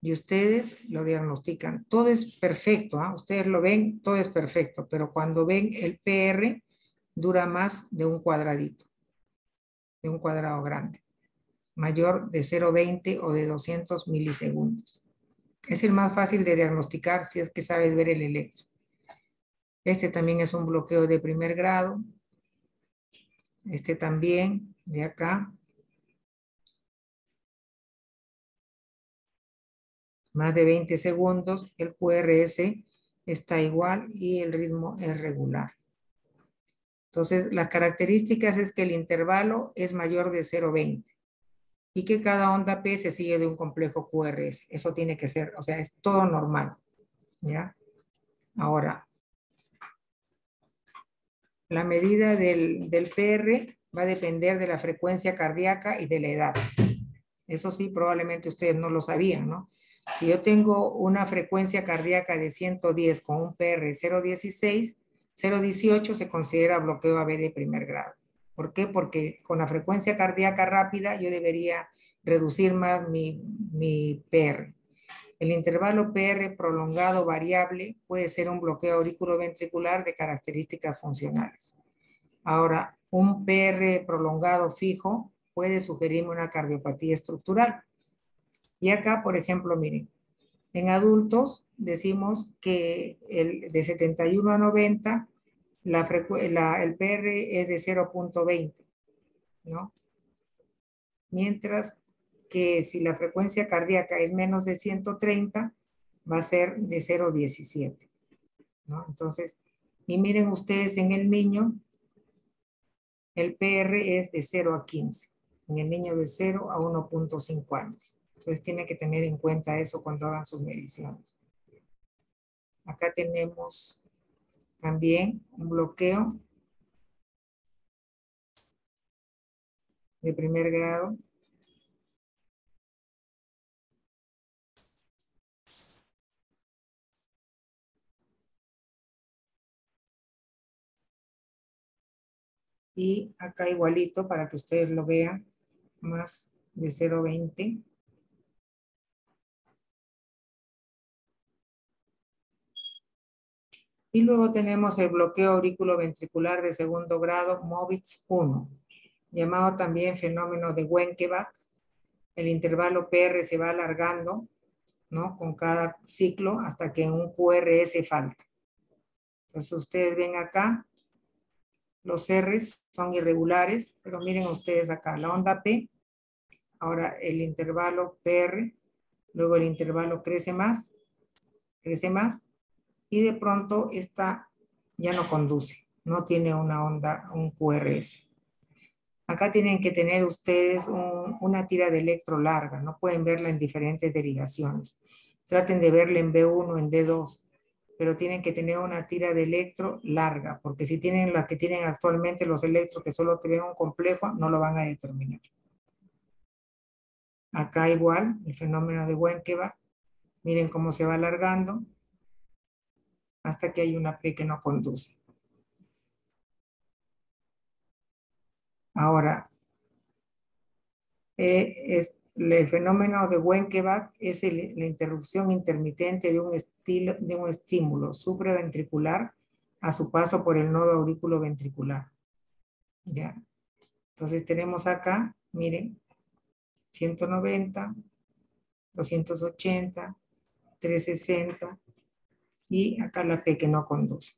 Y ustedes lo diagnostican. Todo es perfecto, ¿eh? Ustedes lo ven, todo es perfecto, pero cuando ven el PR, dura más de un cuadradito, de un cuadrado grande, mayor de 0,20 o de 200 milisegundos. Es el más fácil de diagnosticar si es que sabes ver el electro. Este también es un bloqueo de primer grado. Este también, de acá. Más de 20 segundos, el QRS está igual y el ritmo es regular. Entonces, las características es que el intervalo es mayor de 0,20 y que cada onda P se sigue de un complejo QRS. Eso tiene que ser, o sea, es todo normal, ¿ya? Ahora, la medida del PR va a depender de la frecuencia cardíaca y de la edad. Eso sí, probablemente ustedes no lo sabían, ¿no? Si yo tengo una frecuencia cardíaca de 110 con un PR 0,16, 0,18 se considera bloqueo AB de primer grado. ¿Por qué? Porque con la frecuencia cardíaca rápida yo debería reducir más mi PR. El intervalo PR prolongado variable puede ser un bloqueo auriculoventricular de características funcionales. Ahora, un PR prolongado fijo puede sugerirme una cardiopatía estructural. Y acá, por ejemplo, miren, en adultos decimos que de 71 a 90, el PR es de 0,20, ¿no? Mientras que si la frecuencia cardíaca es menos de 130, va a ser de 0,17, ¿no? Entonces, y miren ustedes en el niño, el PR es de 0 a 15, en el niño de 0 a 1,5 años. Entonces tienen que tener en cuenta eso cuando hagan sus mediciones. Acá tenemos también un bloqueo de primer grado. Y acá igualito para que ustedes lo vean, más de 0,20. Y luego tenemos el bloqueo auriculoventricular de segundo grado, MOVIX 1, llamado también fenómeno de Wenckebach. El intervalo PR se va alargando, ¿no? Con cada ciclo hasta que un QRS falta. Entonces ustedes ven acá, los R's son irregulares, pero miren ustedes acá, la onda P, ahora el intervalo PR, luego el intervalo crece más, y de pronto esta ya no conduce, no tiene una onda, un QRS. Acá tienen que tener ustedes una tira de electro larga, no pueden verla en diferentes derivaciones. Traten de verla en B1, en D2, pero tienen que tener una tira de electro larga, porque si tienen las que tienen actualmente los electros que solo tienen un complejo, no lo van a determinar. Acá igual, el fenómeno de Wenckebach, miren cómo se va alargando hasta que hay una P que no conduce. Ahora, el fenómeno de Wenckebach es la interrupción intermitente de un estímulo supraventricular a su paso por el nodo auriculoventricular. ¿Ya? Entonces tenemos acá, miren, 190, 280, 360 y acá la P que no conduce.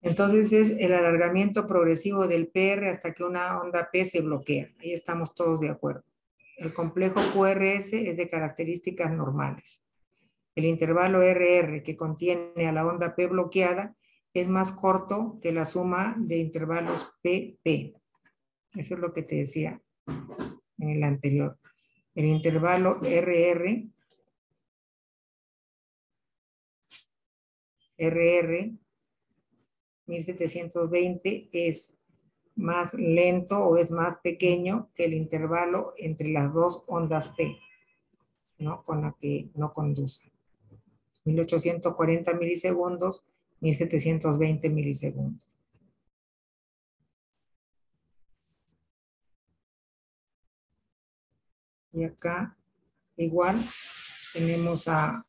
Entonces es el alargamiento progresivo del PR hasta que una onda P se bloquea. Ahí estamos todos de acuerdo. El complejo QRS es de características normales. El intervalo RR que contiene a la onda P bloqueada es más corto que la suma de intervalos PP. Eso es lo que te decía. en el anterior. El intervalo RR 1720 es más lento o es más pequeño que el intervalo entre las dos ondas P, ¿no? Con la que no conduce. 1840 milisegundos, 1720 milisegundos. Y acá igual tenemos a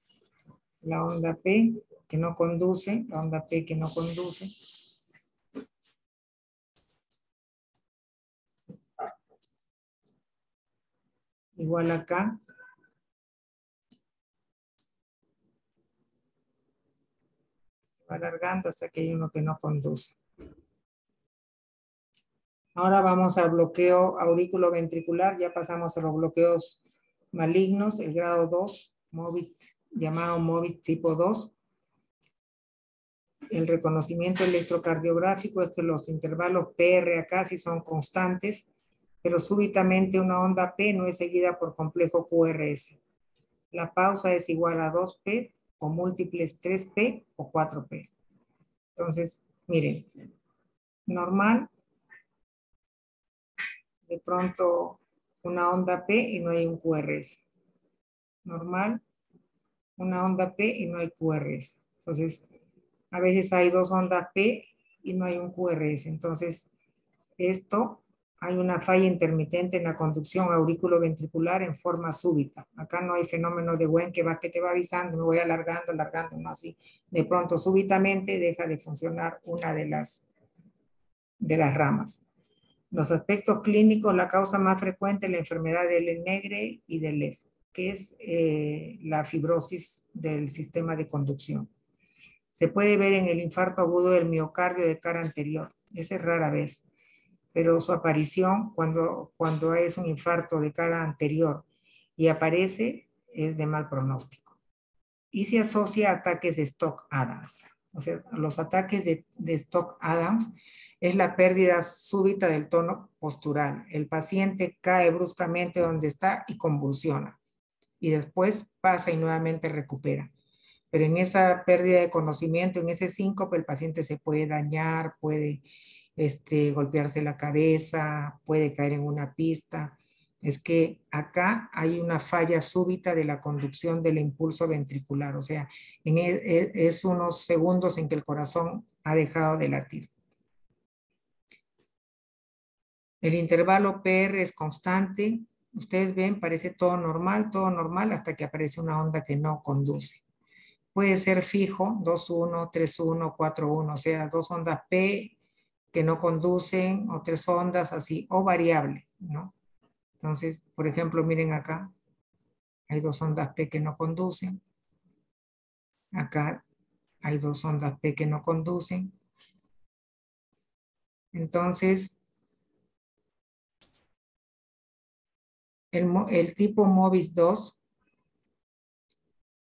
la onda P que no conduce, la onda P que no conduce. Igual acá. Va alargando hasta que hay uno que no conduce. Ahora vamos al bloqueo auriculoventricular. Ya pasamos a los bloqueos malignos, el grado 2, llamado MOVIT tipo 2. El reconocimiento electrocardiográfico es que los intervalos PR acá sí son constantes, pero súbitamente una onda P no es seguida por complejo QRS. La pausa es igual a 2P o múltiples 3P o 4P. Entonces, miren, normal, de pronto una onda P y no hay un QRS. Normal, una onda P y no hay QRS. Entonces, a veces hay dos ondas P y no hay un QRS. Entonces, esto hay una falla intermitente en la conducción auriculoventricular en forma súbita. Acá no hay fenómeno de Wen que te va avisando, me voy alargando, no así. De pronto, súbitamente, deja de funcionar una de las ramas. Los aspectos clínicos, la causa más frecuente es la enfermedad del Lenegre y del LEF, que es la fibrosis del sistema de conducción. Se puede ver en el infarto agudo del miocardio de cara anterior. Esa es rara vez, pero su aparición cuando es un infarto de cara anterior y aparece es de mal pronóstico. Y se asocia a ataques de Stock-Adams. O sea, los ataques de Stock-Adams es la pérdida súbita del tono postural. El paciente cae bruscamente donde está y convulsiona. Y después pasa y nuevamente recupera. Pero en esa pérdida de conocimiento, en ese síncope, el paciente se puede dañar, puede golpearse la cabeza, puede caer en una pista. Es que acá hay una falla súbita de la conducción del impulso ventricular. O sea, es unos segundos en que el corazón ha dejado de latir. El intervalo PR es constante. Ustedes ven, parece todo normal, hasta que aparece una onda que no conduce. Puede ser fijo, 2-1, 3-1, 4-1, o sea, dos ondas P que no conducen, o tres ondas así, o variable, ¿no? Entonces, por ejemplo, miren acá, hay dos ondas P que no conducen. Acá hay dos ondas P que no conducen. Entonces, el tipo MOVIS 2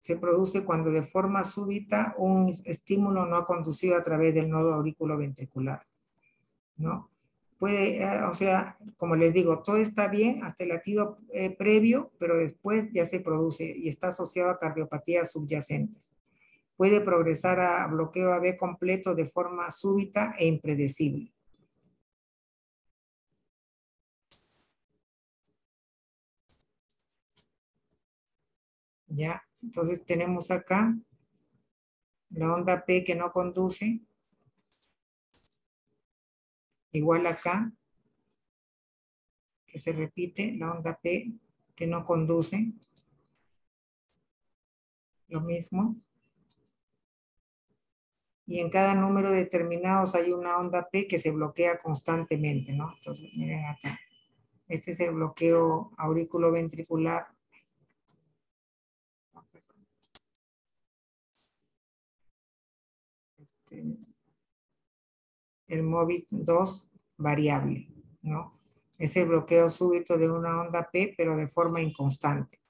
se produce cuando de forma súbita un estímulo no ha conducido a través del nodo auriculoventricular, ¿no? Puede, o sea, como les digo, todo está bien hasta el latido previo, pero después ya se produce y está asociado a cardiopatías subyacentes. Puede progresar a bloqueo AB completo de forma súbita e impredecible. Ya, entonces tenemos acá la onda P que no conduce, igual acá, que se repite, la onda P que no conduce, lo mismo. Y en cada número determinado hay una onda P que se bloquea constantemente, ¿no? Entonces, miren acá. Este es el bloqueo auriculoventricular. El MOVIS 2 variable, ¿no? Es el bloqueo súbito de una onda P, pero de forma inconstante.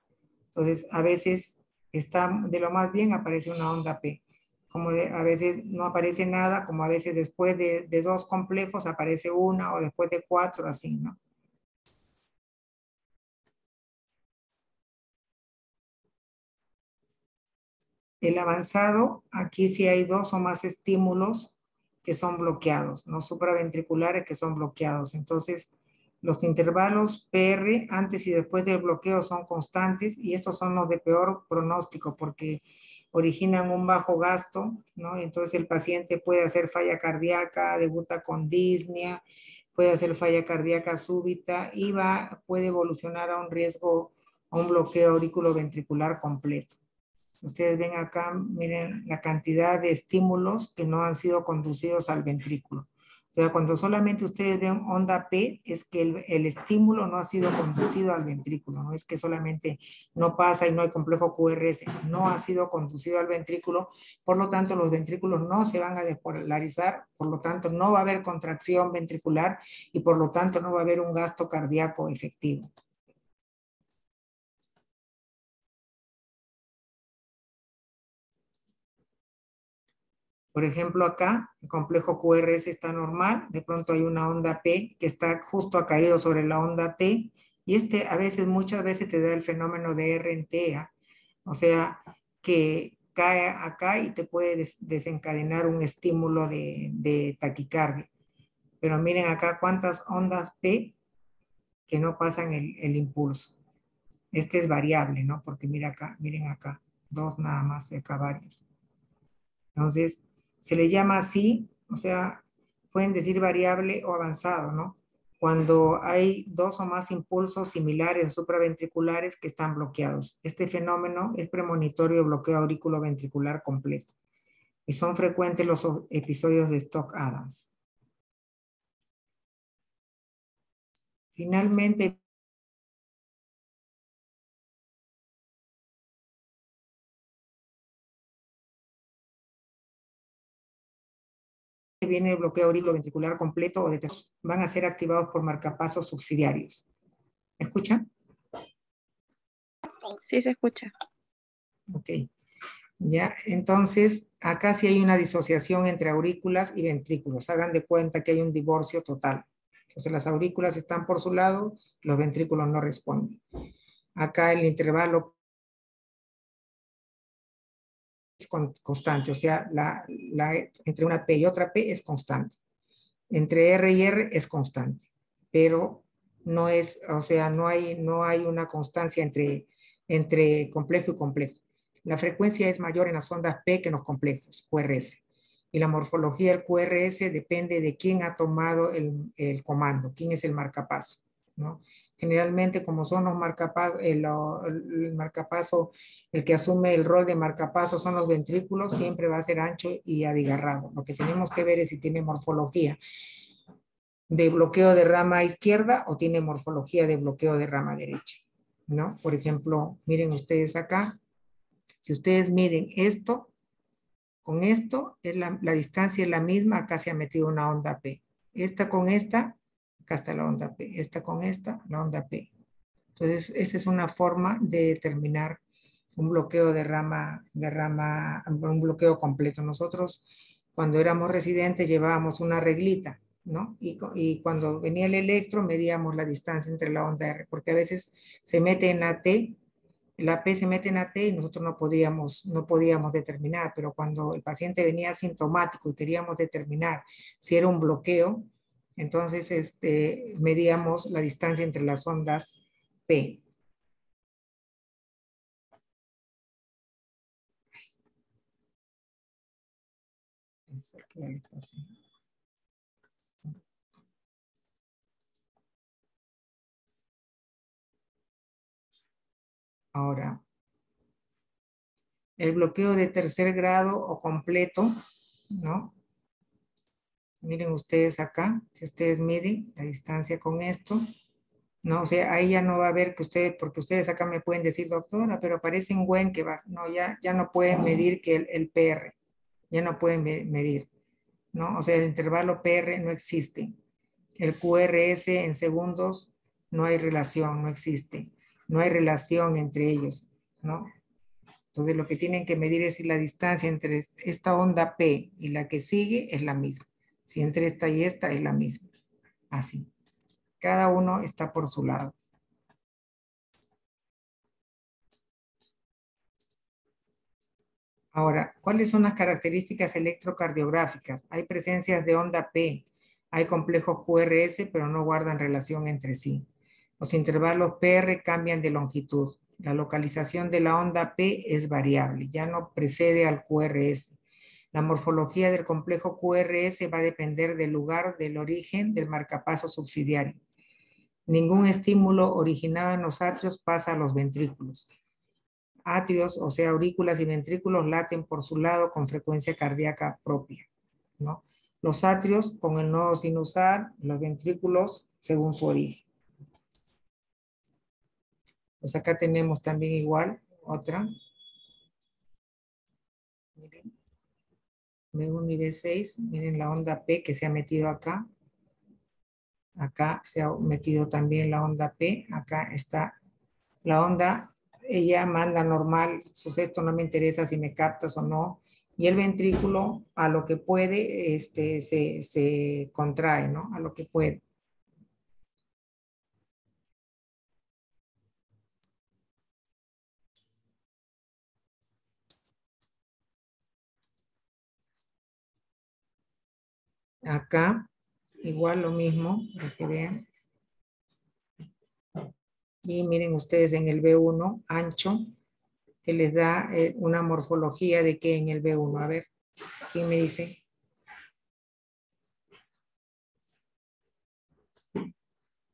Entonces, a veces está de lo más bien, aparece una onda P. Como a veces no aparece nada, como a veces después de dos complejos aparece una, o después de 4, así, ¿no? El avanzado, aquí sí hay dos o más estímulos que son bloqueados, no supraventriculares que son bloqueados. Entonces, los intervalos PR antes y después del bloqueo son constantes y estos son los de peor pronóstico porque originan un bajo gasto, ¿no? Entonces el paciente puede hacer falla cardíaca, debuta con disnea, puede hacer falla cardíaca súbita y puede evolucionar a un riesgo, a un bloqueo auriculoventricular completo. Ustedes ven acá, miren la cantidad de estímulos que no han sido conducidos al ventrículo. O sea, cuando solamente ustedes ven onda P, es que el estímulo no ha sido conducido al ventrículo, no es que solamente no pasa y no hay complejo QRS, no ha sido conducido al ventrículo, por lo tanto los ventrículos no se van a despolarizar, por lo tanto no va a haber contracción ventricular y por lo tanto no va a haber un gasto cardíaco efectivo. Por ejemplo, acá, el complejo QRS está normal, de pronto hay una onda P que está justo ha caído sobre la onda T, y a veces, muchas veces te da el fenómeno de RNTA, o sea, que cae acá y te puede desencadenar un estímulo de taquicardia. Pero miren acá cuántas ondas P que no pasan el impulso. Este es variable, ¿no? Porque miren acá, dos nada más, acá varias. Entonces, se le llama así, o sea, pueden decir variable o avanzado, ¿no? Cuando hay dos o más impulsos similares supraventriculares que están bloqueados. Este fenómeno es premonitorio de bloqueo auriculoventricular completo. Y son frecuentes los episodios de Stock-Adams. Finalmente, viene el bloqueo auriculoventricular completo o de van a ser activados por marcapasos subsidiarios. ¿Me escuchan? Sí, se escucha. Ok. Ya, entonces, acá sí hay una disociación entre aurículas y ventrículos. Hagan de cuenta que hay un divorcio total. Entonces, las aurículas están por su lado, los ventrículos no responden. Acá el intervalo es constante, o sea, entre una P y otra P es constante. Entre R y R es constante, pero no es, o sea, no hay una constancia entre complejo y complejo. La frecuencia es mayor en las ondas P que en los complejos, QRS. Y la morfología del QRS depende de quién ha tomado el comando, quién es el marcapaso, ¿no? Generalmente, como son los marcapasos, el marcapaso, el que asume el rol de marcapaso son los ventrículos, siempre va a ser ancho y abigarrado. Lo que tenemos que ver es si tiene morfología de bloqueo de rama izquierda o tiene morfología de bloqueo de rama derecha, ¿no? Por ejemplo, miren ustedes acá, si ustedes miden esto, con esto, la distancia es la misma, acá se ha metido una onda P. Esta con esta, acá está la onda P. Esta con esta, la onda P. Entonces, esta es una forma de determinar un bloqueo de rama, un bloqueo completo. Nosotros, cuando éramos residentes, llevábamos una reglita, ¿no? Y cuando venía el electro, medíamos la distancia entre la onda R, porque a veces se mete en la T, la P se mete en la T y nosotros no podíamos determinar, pero cuando el paciente venía asintomático y queríamos determinar si era un bloqueo, entonces medíamos la distancia entre las ondas P. Ahora, el bloqueo de tercer grado o completo, ¿no? Miren ustedes acá, si ustedes miden la distancia con esto, no, o sea, ahí ya no va a haber que ustedes, porque ustedes acá me pueden decir, doctora, pero parece en Gwen que va, no, ya no pueden medir que el PR, ya no pueden medir, ¿no? O sea, el intervalo PR no existe. El QRS en segundos no hay relación, no existe. No hay relación entre ellos, ¿no? Entonces lo que tienen que medir es si la distancia entre esta onda P y la que sigue es la misma. Si entre esta y esta es la misma. Así. Cada uno está por su lado. Ahora, ¿cuáles son las características electrocardiográficas? Hay presencias de onda P, hay complejos QRS, pero no guardan relación entre sí. Los intervalos PR cambian de longitud. La localización de la onda P es variable, ya no precede al QRS. La morfología del complejo QRS va a depender del lugar, del origen del marcapaso subsidiario. Ningún estímulo originado en los atrios pasa a los ventrículos. Atrios, o sea, aurículas y ventrículos laten por su lado con frecuencia cardíaca propia, ¿no? Los atrios con el nodo sinusal, los ventrículos según su origen. Pues acá tenemos también igual otra. Miren, B1 y B6, miren la onda P que se ha metido acá. Acá se ha metido también la onda P, acá está la onda, ella manda normal, entonces esto no me interesa si me captas o no, y el ventrículo a lo que puede se contrae, ¿no? A lo que puede. Acá, igual lo mismo, para que vean. Y miren ustedes en el B1, ancho, que les da una morfología de que en el B1. A ver, ¿quién me dice?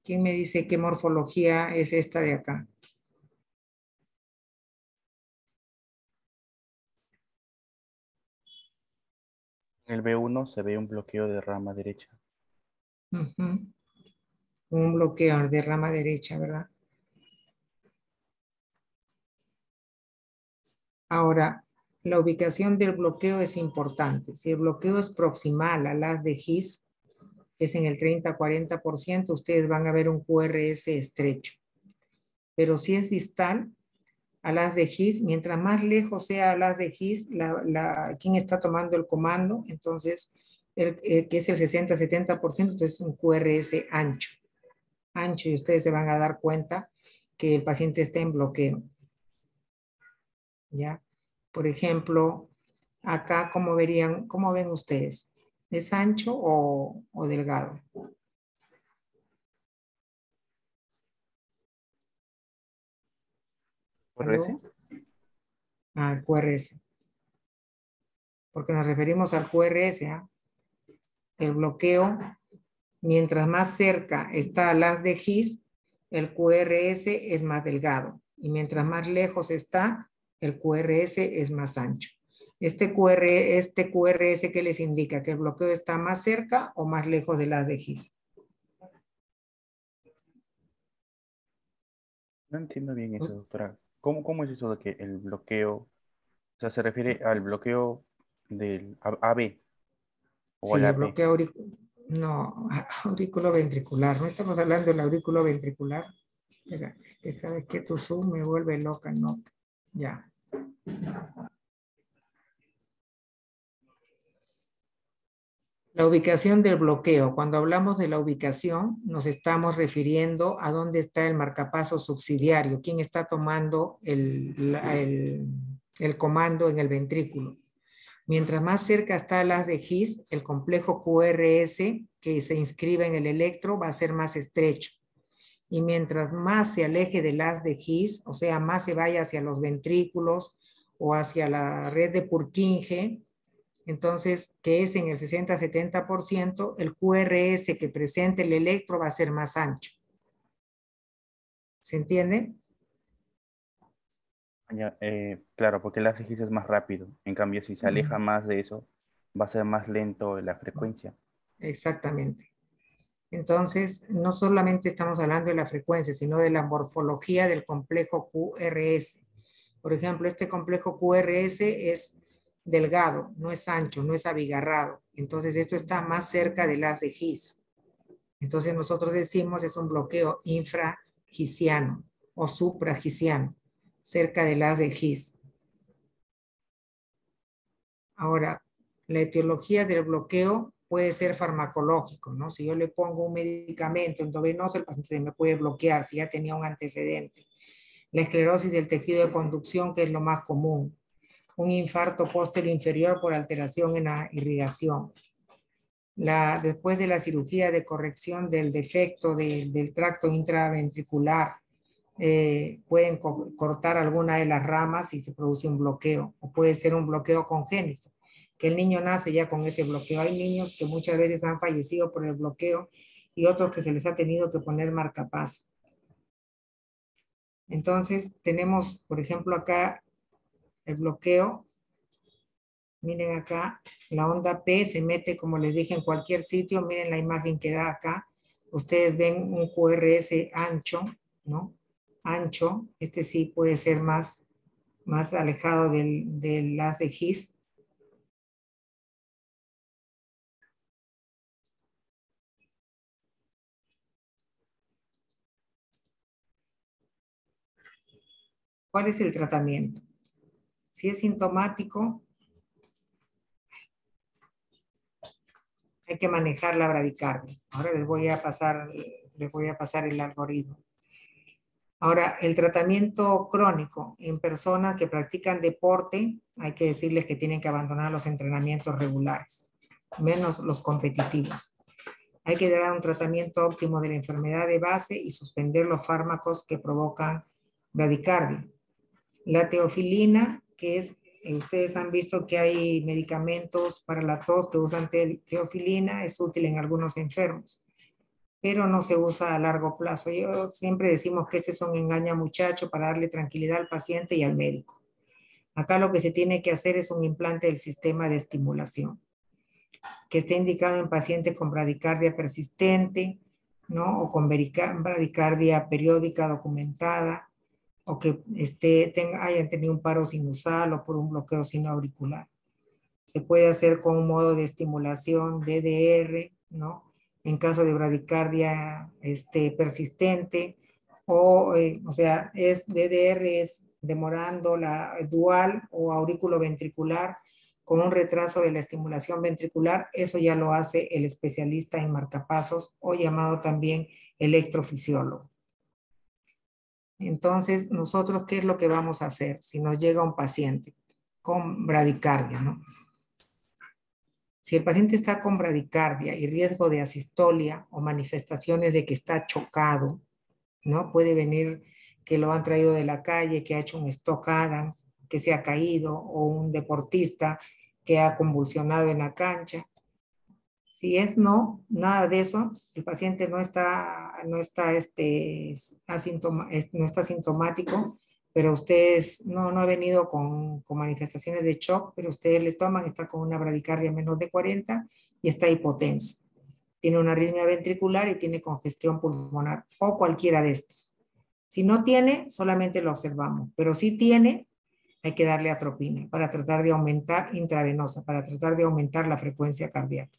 ¿Quién me dice qué morfología es esta de acá? En el B1 se ve un bloqueo de rama derecha. Un bloqueo de rama derecha, ¿verdad? Ahora, la ubicación del bloqueo es importante. Si el bloqueo es proximal al haz de His, que es en el 30-40%, ustedes van a ver un QRS estrecho. Pero si es distal al haz de His, mientras más lejos sea al haz de His, quien está tomando el comando, entonces, que es el 60-70%, entonces es un QRS ancho. Ancho, y ustedes se van a dar cuenta que el paciente está en bloqueo. ¿Ya? Por ejemplo, acá, ¿cómo verían, cómo ven ustedes? ¿Es ancho o delgado? ¿QRS? ¿Aló? Al QRS. Porque nos referimos al QRS, ¿ah? El bloqueo, mientras más cerca está al haz de His, el QRS es más delgado. Y mientras más lejos está, el QRS es más ancho. Este QRS, ¿qué les indica? ¿Que el bloqueo está más cerca o más lejos del haz de His? No entiendo bien eso, doctora. ¿Cómo es eso de que el bloqueo, o sea, se refiere al bloqueo del AB o al Sí, el AB? bloqueo no, aurículo ventricular. No estamos hablando del aurículo ventricular. Mira, que sabes que tu Zoom me vuelve loca, ¿no? Ya. La ubicación del bloqueo. Cuando hablamos de la ubicación, nos estamos refiriendo a dónde está el marcapaso subsidiario, quién está tomando el comando en el ventrículo. Mientras más cerca está el haz de His, el complejo QRS que se inscribe en el electro va a ser más estrecho. Y mientras más se aleje del haz de His, o sea, más se vaya hacia los ventrículos o hacia la red de Purkinje, entonces, que es en el 60-70%, el QRS que presente el electro va a ser más ancho. ¿Se entiende? Ya, claro, porque el ACGIS es más rápido. En cambio, si se aleja más de eso, va a ser más lento la frecuencia. Exactamente. Entonces, no solamente estamos hablando de la frecuencia, sino de la morfología del complejo QRS. Por ejemplo, este complejo QRS es delgado, no es ancho, no es abigarrado. Entonces, esto está más cerca del haz de His. Entonces, nosotros decimos es un bloqueo infragisiano o supragisiano, cerca del haz de His. Ahora, la etiología del bloqueo puede ser farmacológico, ¿no? Si yo le pongo un medicamento endovenoso, el paciente se me puede bloquear si ya tenía un antecedente. La esclerosis del tejido de conducción, que es lo más común. un infarto posterior inferior por alteración en la irrigación. Después de la cirugía de corrección del defecto del tracto intraventricular, pueden cortar alguna de las ramas y se produce un bloqueo, o puede ser un bloqueo congénito, que el niño nace ya con ese bloqueo. Hay niños que muchas veces han fallecido por el bloqueo y otros que se les ha tenido que poner marcapaso. Entonces tenemos, por ejemplo, acá el bloqueo. Miren acá, la onda P se mete, como les dije, en cualquier sitio. Miren la imagen que da acá. Ustedes ven un QRS ancho, ¿no? Ancho. Este sí puede ser más alejado del haz de His. ¿Cuál es el tratamiento? Si es sintomático, hay que manejar la bradicardia. Ahora les voy a pasar el algoritmo. Ahora, el tratamiento crónico en personas que practican deporte, hay que decirles que tienen que abandonar los entrenamientos regulares, menos los competitivos. Hay que dar un tratamiento óptimo de la enfermedad de base y suspender los fármacos que provocan bradicardia. La teofilina, que es, ustedes han visto que hay medicamentos para la tos que usan teofilina, es útil en algunos enfermos, pero no se usa a largo plazo. Yo siempre decimos que ese es un engaña muchacho para darle tranquilidad al paciente y al médico. Acá lo que se tiene que hacer es un implante del sistema de estimulación, que esté indicado en pacientes con bradicardia persistente, ¿no? O con bradicardia periódica documentada, o que hayan tenido un paro sinusal o por un bloqueo sinoauricular. Se puede hacer con un modo de estimulación DDR, ¿no? En caso de bradicardia persistente, o sea, DDR es demorando la dual o aurículo ventricular con un retraso de la estimulación ventricular. Eso ya lo hace el especialista en marcapasos o llamado también electrofisiólogo. Entonces, nosotros, ¿qué es lo que vamos a hacer si nos llega un paciente con bradicardia, ¿no? Si el paciente está con bradicardia y riesgo de asistolia o manifestaciones de que está chocado, ¿no? Puede venir que lo han traído de la calle, que ha hecho un Stock Adams, que se ha caído, o un deportista que ha convulsionado en la cancha. Si es no, nada de eso, el paciente no está asintomático, pero ustedes no ha venido con manifestaciones de shock, pero ustedes le toman, está con una bradicardia menos de 40 y está hipotenso. Tiene una arritmia ventricular y tiene congestión pulmonar o cualquiera de estos. Si no tiene, solamente lo observamos, pero si tiene, hay que darle atropina para tratar de aumentar intravenosa, para tratar de aumentar la frecuencia cardíaca.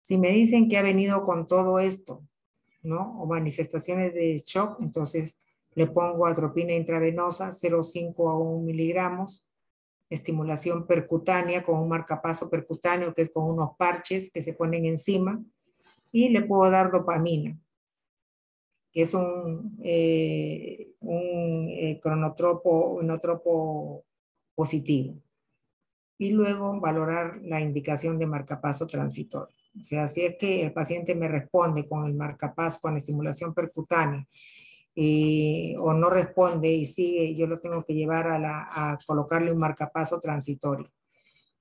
Si me dicen que ha venido con todo esto, ¿no? O manifestaciones de shock, entonces le pongo atropina intravenosa 0,5 a 1 miligramos, estimulación percutánea con un marcapaso percutáneo que es con unos parches que se ponen encima, y le puedo dar dopamina, que es un cronotropo, inotropo positivo. Y luego valorar la indicación de marcapaso transitorio. O sea, si es que el paciente me responde con el marcapaso, con la estimulación percutánea, o no responde y sigue, yo lo tengo que llevar a colocarle un marcapaso transitorio.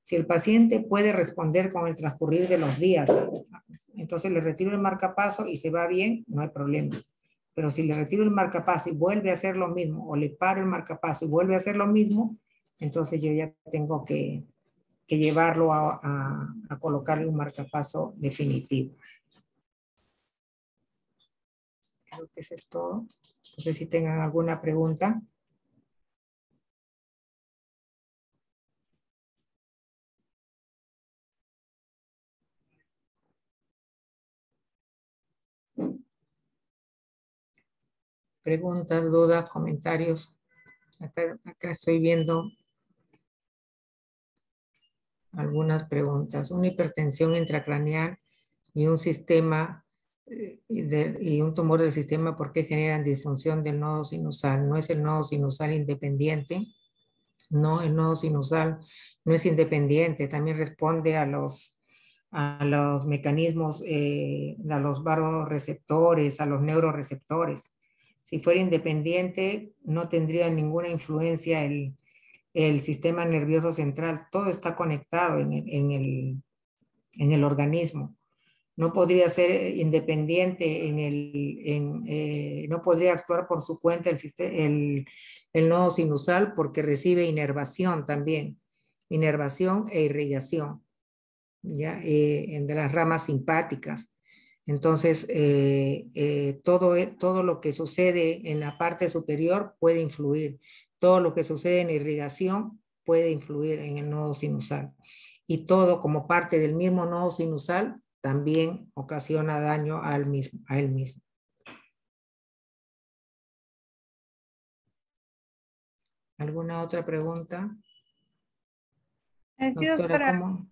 Si el paciente puede responder con el transcurrir de los días, entonces le retiro el marcapaso y se va bien, no hay problema. Pero si le retiro el marcapaso y vuelve a hacer lo mismo, o le paro el marcapaso y vuelve a hacer lo mismo, entonces yo ya tengo que llevarlo a colocarle un marcapaso definitivo. Creo que eso es todo. No sé si tengan alguna pregunta. Preguntas, dudas, comentarios. Acá estoy viendo algunas preguntas. Una hipertensión intracraneal y un sistema y un tumor del sistema, ¿por qué generan disfunción del nodo sinusal? ¿No es el nodo sinusal independiente? No, el nodo sinusal no es independiente, también responde a los mecanismos, a los varoreceptores, a los neuroreceptores. Si fuera independiente, no tendría ninguna influencia el sistema nervioso central. Todo está conectado en el organismo. No podría ser independiente no podría actuar por su cuenta el nodo sinusal porque recibe inervación también, inervación e irrigación, ¿ya? De las ramas simpáticas. Entonces, todo lo que sucede en la parte superior puede influir. Todo lo que sucede en irrigación puede influir en el nodo sinusal. Y todo como parte del mismo nodo sinusal también ocasiona daño a él mismo. ¿Alguna otra pregunta? Sí, Doctora, doctora. ¿cómo?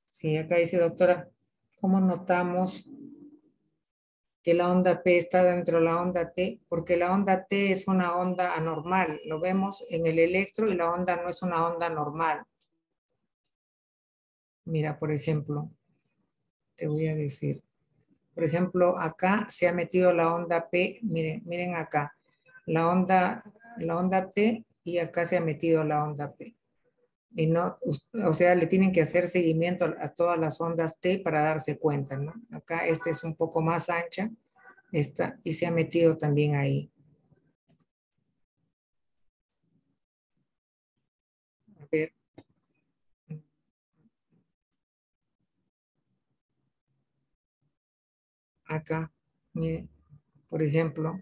Sí, acá dice, doctora, ¿cómo notamos que la onda P está dentro de la onda T? Porque la onda T es una onda anormal. Lo vemos en el electro y la onda no es una onda normal. Mira, por ejemplo, te voy a decir. Por ejemplo, acá se ha metido la onda P. Miren, miren acá. La onda T y acá se ha metido la onda P. Y no, o sea, le tienen que hacer seguimiento a todas las ondas T para darse cuenta, ¿no? Acá esta es un poco más ancha, esta, y se ha metido también ahí. A ver, acá, miren, por ejemplo,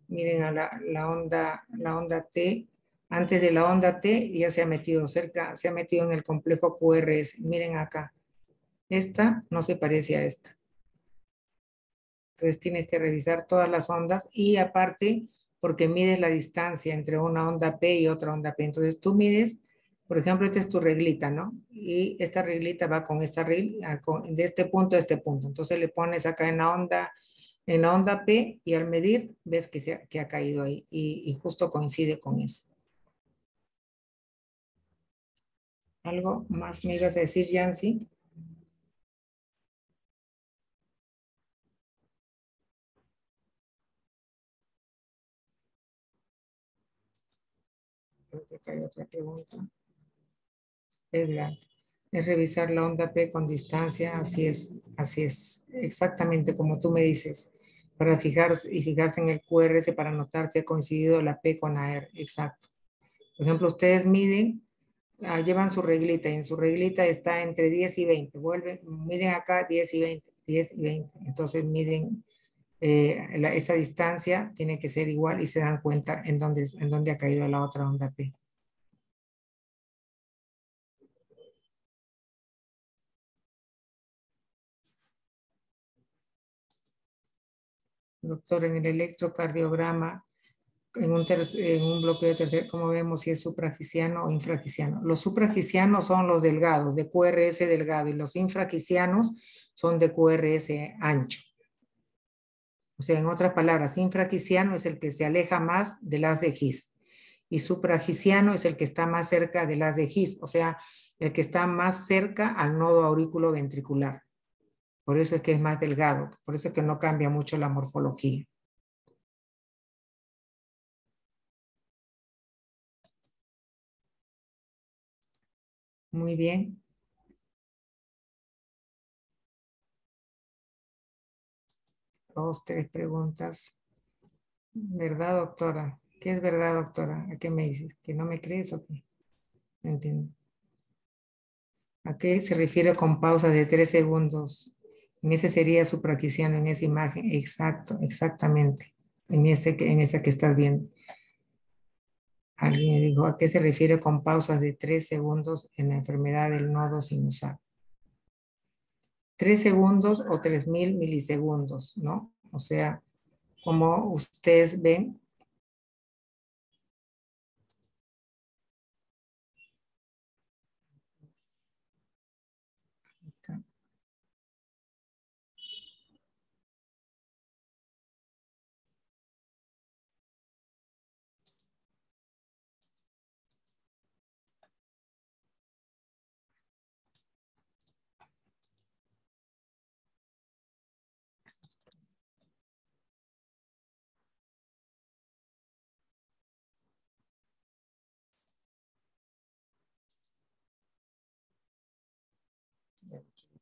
miren a la onda T, antes de la onda T ya se ha metido cerca, se ha metido en el complejo QRS. Miren acá, esta no se parece a esta. Entonces tienes que revisar todas las ondas y aparte, porque mides la distancia entre una onda P y otra onda P. Entonces tú mides, por ejemplo, esta es tu reglita, ¿no? Y esta reglita va con esta regla, de este punto a este punto. Entonces le pones acá en la onda P y al medir ves que ha caído ahí y justo coincide con eso. ¿Algo más me ibas a decir, Yancy? Creo que acá hay otra pregunta. Es revisar la onda P con distancia, así es, exactamente como tú me dices, para fijarse en el QRS para notar si ha coincidido la P con la R, exacto. Por ejemplo, ustedes miden, llevan su reglita y en su reglita está entre 10 y 20, miden acá 10 y 20, 10 y 20, entonces miden esa distancia, tiene que ser igual y se dan cuenta en dónde ha caído la otra onda P. Doctor, en el electrocardiograma, en un bloqueo tercer, como vemos si es suprafisiano o infrafisiano. Los suprafisianos son los delgados, de QRS delgado, y los infrafisianos son de QRS ancho. O sea, en otras palabras, infrafisiano es el que se aleja más del haz de His y suprafisiano es el que está más cerca del haz de His, o sea, el que está más cerca al nodo aurículo ventricular. Por eso es que es más delgado, por eso es que no cambia mucho la morfología. Muy bien. Dos, tres preguntas. ¿Verdad, doctora? ¿Qué es verdad, doctora? ¿A qué me dices? ¿Que no me crees o qué? No entiendo. ¿A qué se refiere con pausa de 3 segundos? En ese sería supraquiciano, en esa imagen. Exacto, exactamente. En esa que estás viendo. Alguien me dijo, ¿a qué se refiere con pausas de 3 segundos en la enfermedad del nodo sinusal? 3 segundos o 3000 milisegundos, ¿no? O sea, como ustedes ven,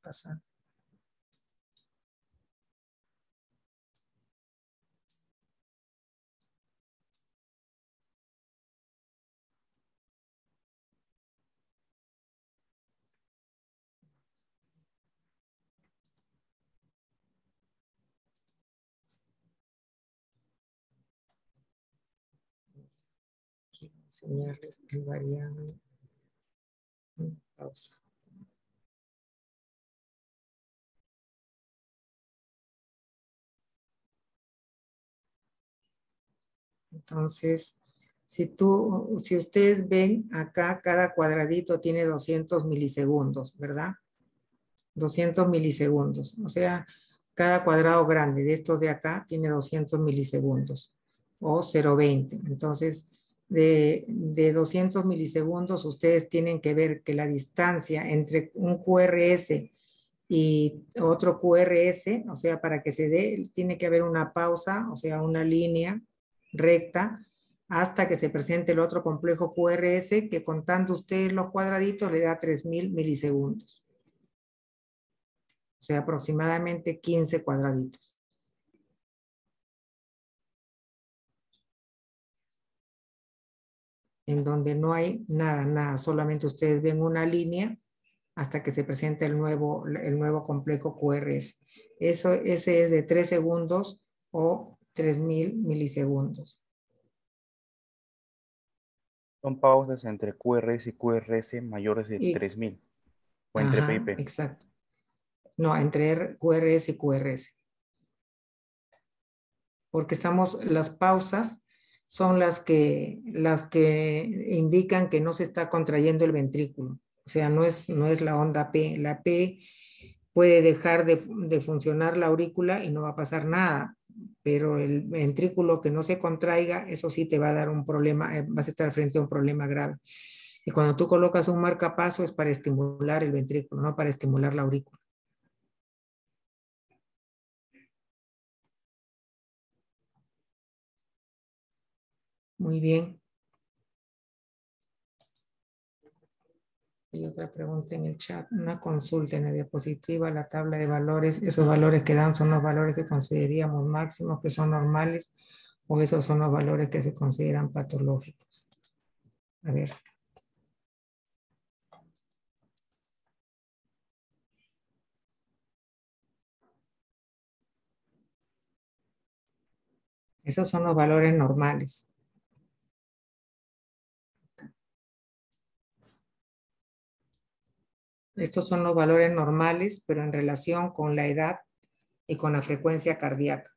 pasar. Quiero enseñarles el variable. Pausa. Entonces, si ustedes ven acá, cada cuadradito tiene 200 milisegundos, ¿verdad? 200 milisegundos. O sea, cada cuadrado grande de estos de acá tiene 200 milisegundos o 0,20. Entonces, de 200 milisegundos, ustedes tienen que ver que la distancia entre un QRS y otro QRS, o sea, para que se dé, tiene que haber una pausa, o sea, una línea recta, hasta que se presente el otro complejo QRS, que contando ustedes los cuadraditos le da 3000 milisegundos. O sea, aproximadamente 15 cuadraditos. En donde no hay nada, solamente ustedes ven una línea hasta que se presente el nuevo complejo QRS. Ese es de 3 segundos o 3000 milisegundos. Son pausas entre QRS y QRS mayores de 3000 o entre Ajá, PIP. exacto. No, entre QRS y QRS. Porque las pausas son las que indican que no se está contrayendo el ventrículo. O sea, no es la onda P. La P puede dejar de funcionar la aurícula y no va a pasar nada, pero el ventrículo que no se contraiga, eso sí te va a dar un problema, vas a estar frente a un problema grave. Y cuando tú colocas un marcapaso es para estimular el ventrículo, no para estimular la aurícula. Muy bien. Hay otra pregunta en el chat. Una consulta en la diapositiva, la tabla de valores. ¿Esos valores que dan son los valores que consideraríamos máximos, que son normales? ¿O esos son los valores que se consideran patológicos? A ver. Esos son los valores normales. Estos son los valores normales, pero en relación con la edad y con la frecuencia cardíaca,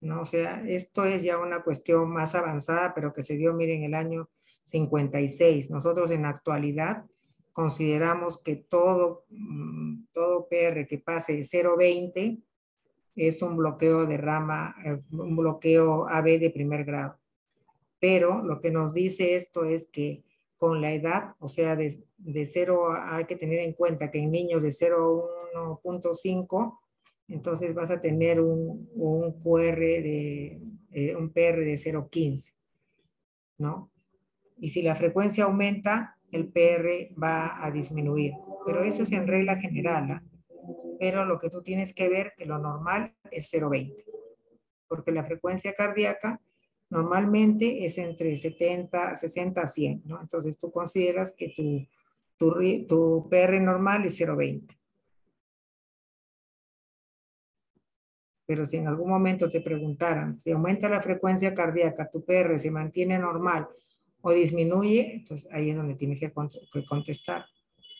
¿no? O sea, esto es ya una cuestión más avanzada, pero que se dio, miren, en el año 56. Nosotros en la actualidad consideramos que todo PR que pase de 0,20 es un bloqueo de rama, un bloqueo AB de primer grado. Pero lo que nos dice esto es que con la edad, o sea, de 0 hay que tener en cuenta que en niños de 0 a 1.5, entonces vas a tener un PR de 0,15, ¿no? Y si la frecuencia aumenta, el PR va a disminuir. Pero eso es en regla general, ¿eh? Pero lo que tú tienes que ver, que lo normal es 0,20. Porque la frecuencia cardíaca normalmente es entre 60 a 100, ¿no? Entonces tú consideras que tu PR normal es 0,20. Pero si en algún momento te preguntaran, si aumenta la frecuencia cardíaca, tu PR se mantiene normal o disminuye, entonces ahí es donde tienes que contestar.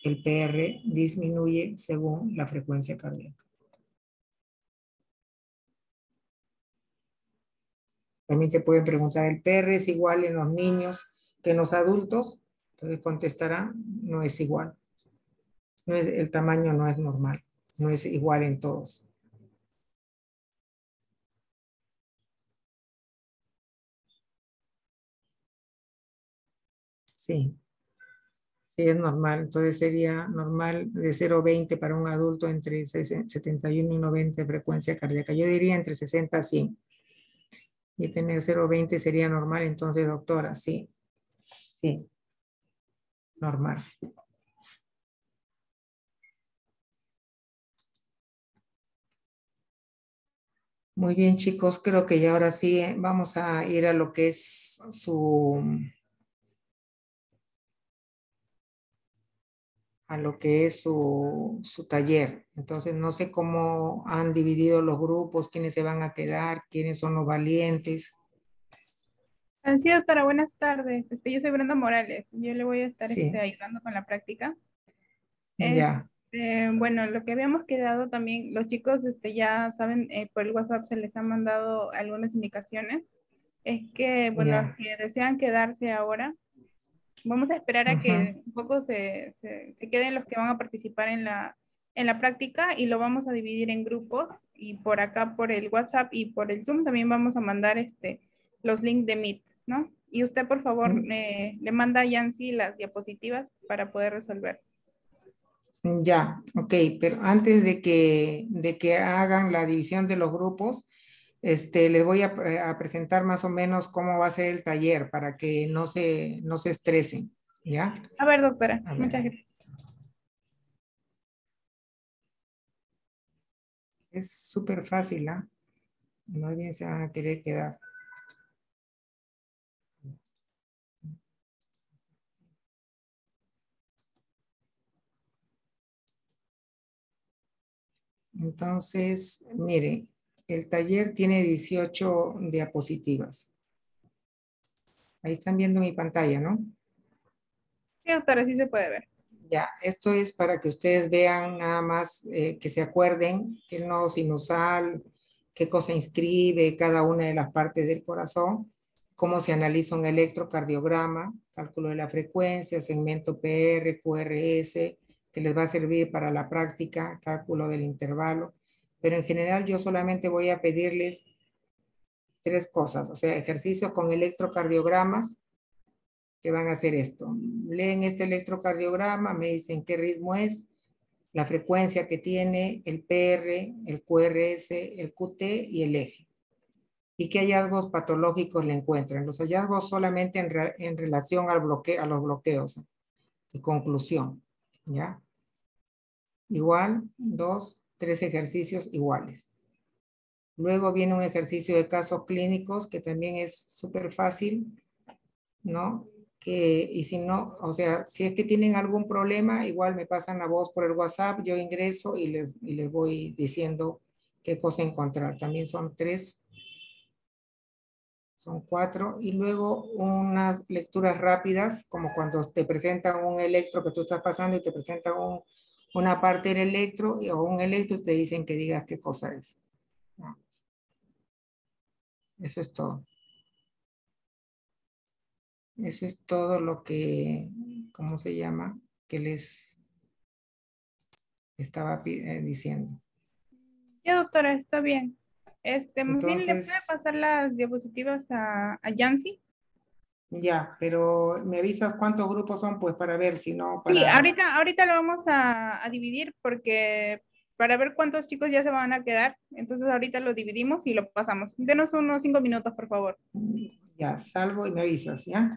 El PR disminuye según la frecuencia cardíaca. También te pueden preguntar, ¿el PR es igual en los niños que en los adultos? Entonces contestará, no es igual. El tamaño no es normal, no es igual en todos. Sí, sí es normal. Entonces sería normal de 0,20 para un adulto entre 71 y 90 de frecuencia cardíaca. Yo diría entre 60 a 100. Y tener 0,20 sería normal, entonces doctora, sí, sí, normal. Muy bien, chicos, creo que ya ahora sí vamos a ir a lo que es su taller. Entonces, no sé cómo han dividido los grupos, quiénes se van a quedar, quiénes son los valientes. Sí, doctora, buenas tardes. Yo soy Brenda Morales. Yo le voy a estar Sí, ayudando con la práctica. ya, Bueno, lo que habíamos quedado también, los chicos ya saben, por el WhatsApp se les han mandado algunas indicaciones. Es que, bueno, los ya. que desean quedarse ahora, vamos a esperar a Ujú. que un poco se queden los que van a participar en la práctica y lo vamos a dividir en grupos y por acá por el WhatsApp y por el Zoom también vamos a mandar los links de Meet, ¿no? Y usted por favor le manda a Yancy las diapositivas para poder resolver. Ya, ok, pero antes de que hagan la división de los grupos, les voy a presentar más o menos cómo va a ser el taller para que no se estresen, ¿ya? A ver, doctora, A ver, muchas gracias. es súper fácil, ¿ah? Más bien se van a querer quedar. Entonces, mire, el taller tiene 18 diapositivas. Ahí están viendo mi pantalla, ¿no? Sí, doctora, sí se puede ver. Ya, esto es para que ustedes vean nada más, que se acuerden que el nodo sinusal, qué cosa inscribe cada una de las partes del corazón, cómo se analiza un electrocardiograma, cálculo de la frecuencia, segmento PR, QRS, que les va a servir para la práctica, cálculo del intervalo. Pero en general yo solamente voy a pedirles tres cosas, o sea, ejercicios con electrocardiogramas, que van a hacer esto. Leen este electrocardiograma, me dicen qué ritmo es, la frecuencia que tiene, el PR, el QRS, el QT y el eje. ¿Y qué hallazgos patológicos le encuentran? Los hallazgos solamente en relación a los bloqueos y conclusión, ¿ya? Igual, 2, 3 ejercicios iguales. Luego viene un ejercicio de casos clínicos que también es súper fácil, ¿no? Y si no, o sea, si es que tienen algún problema, igual me pasan la voz por el WhatsApp, yo ingreso y les voy diciendo qué cosa encontrar. También son 3, son 4. Y luego unas lecturas rápidas, como cuando te presentan un electro que tú estás pasando y te presentan una parte del electro o un electro y te dicen que digas qué cosa es. Eso es todo. Eso es todo lo que, ¿cómo se llama? Que les estaba diciendo. Ya, doctora, está bien. Más bien le puede Entonces, pasar las diapositivas a Yancy. ya, pero me avisas cuántos grupos son, pues para ver, si no, Sí, para... ahorita lo vamos a dividir porque para ver cuántos chicos ya se van a quedar. Entonces ahorita lo dividimos y lo pasamos. Denos unos 5 minutos, por favor. Ya, salgo y me avisas, ¿ya?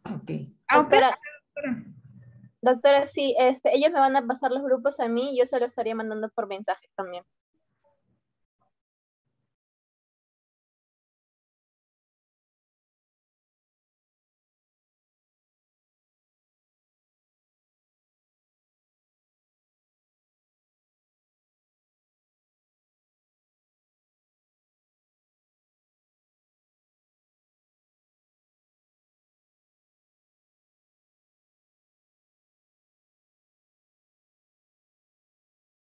Ok. ¿A usted? Doctora, Doctora. doctora, sí, ellos me van a pasar los grupos a mí y yo se los estaría mandando por mensaje también.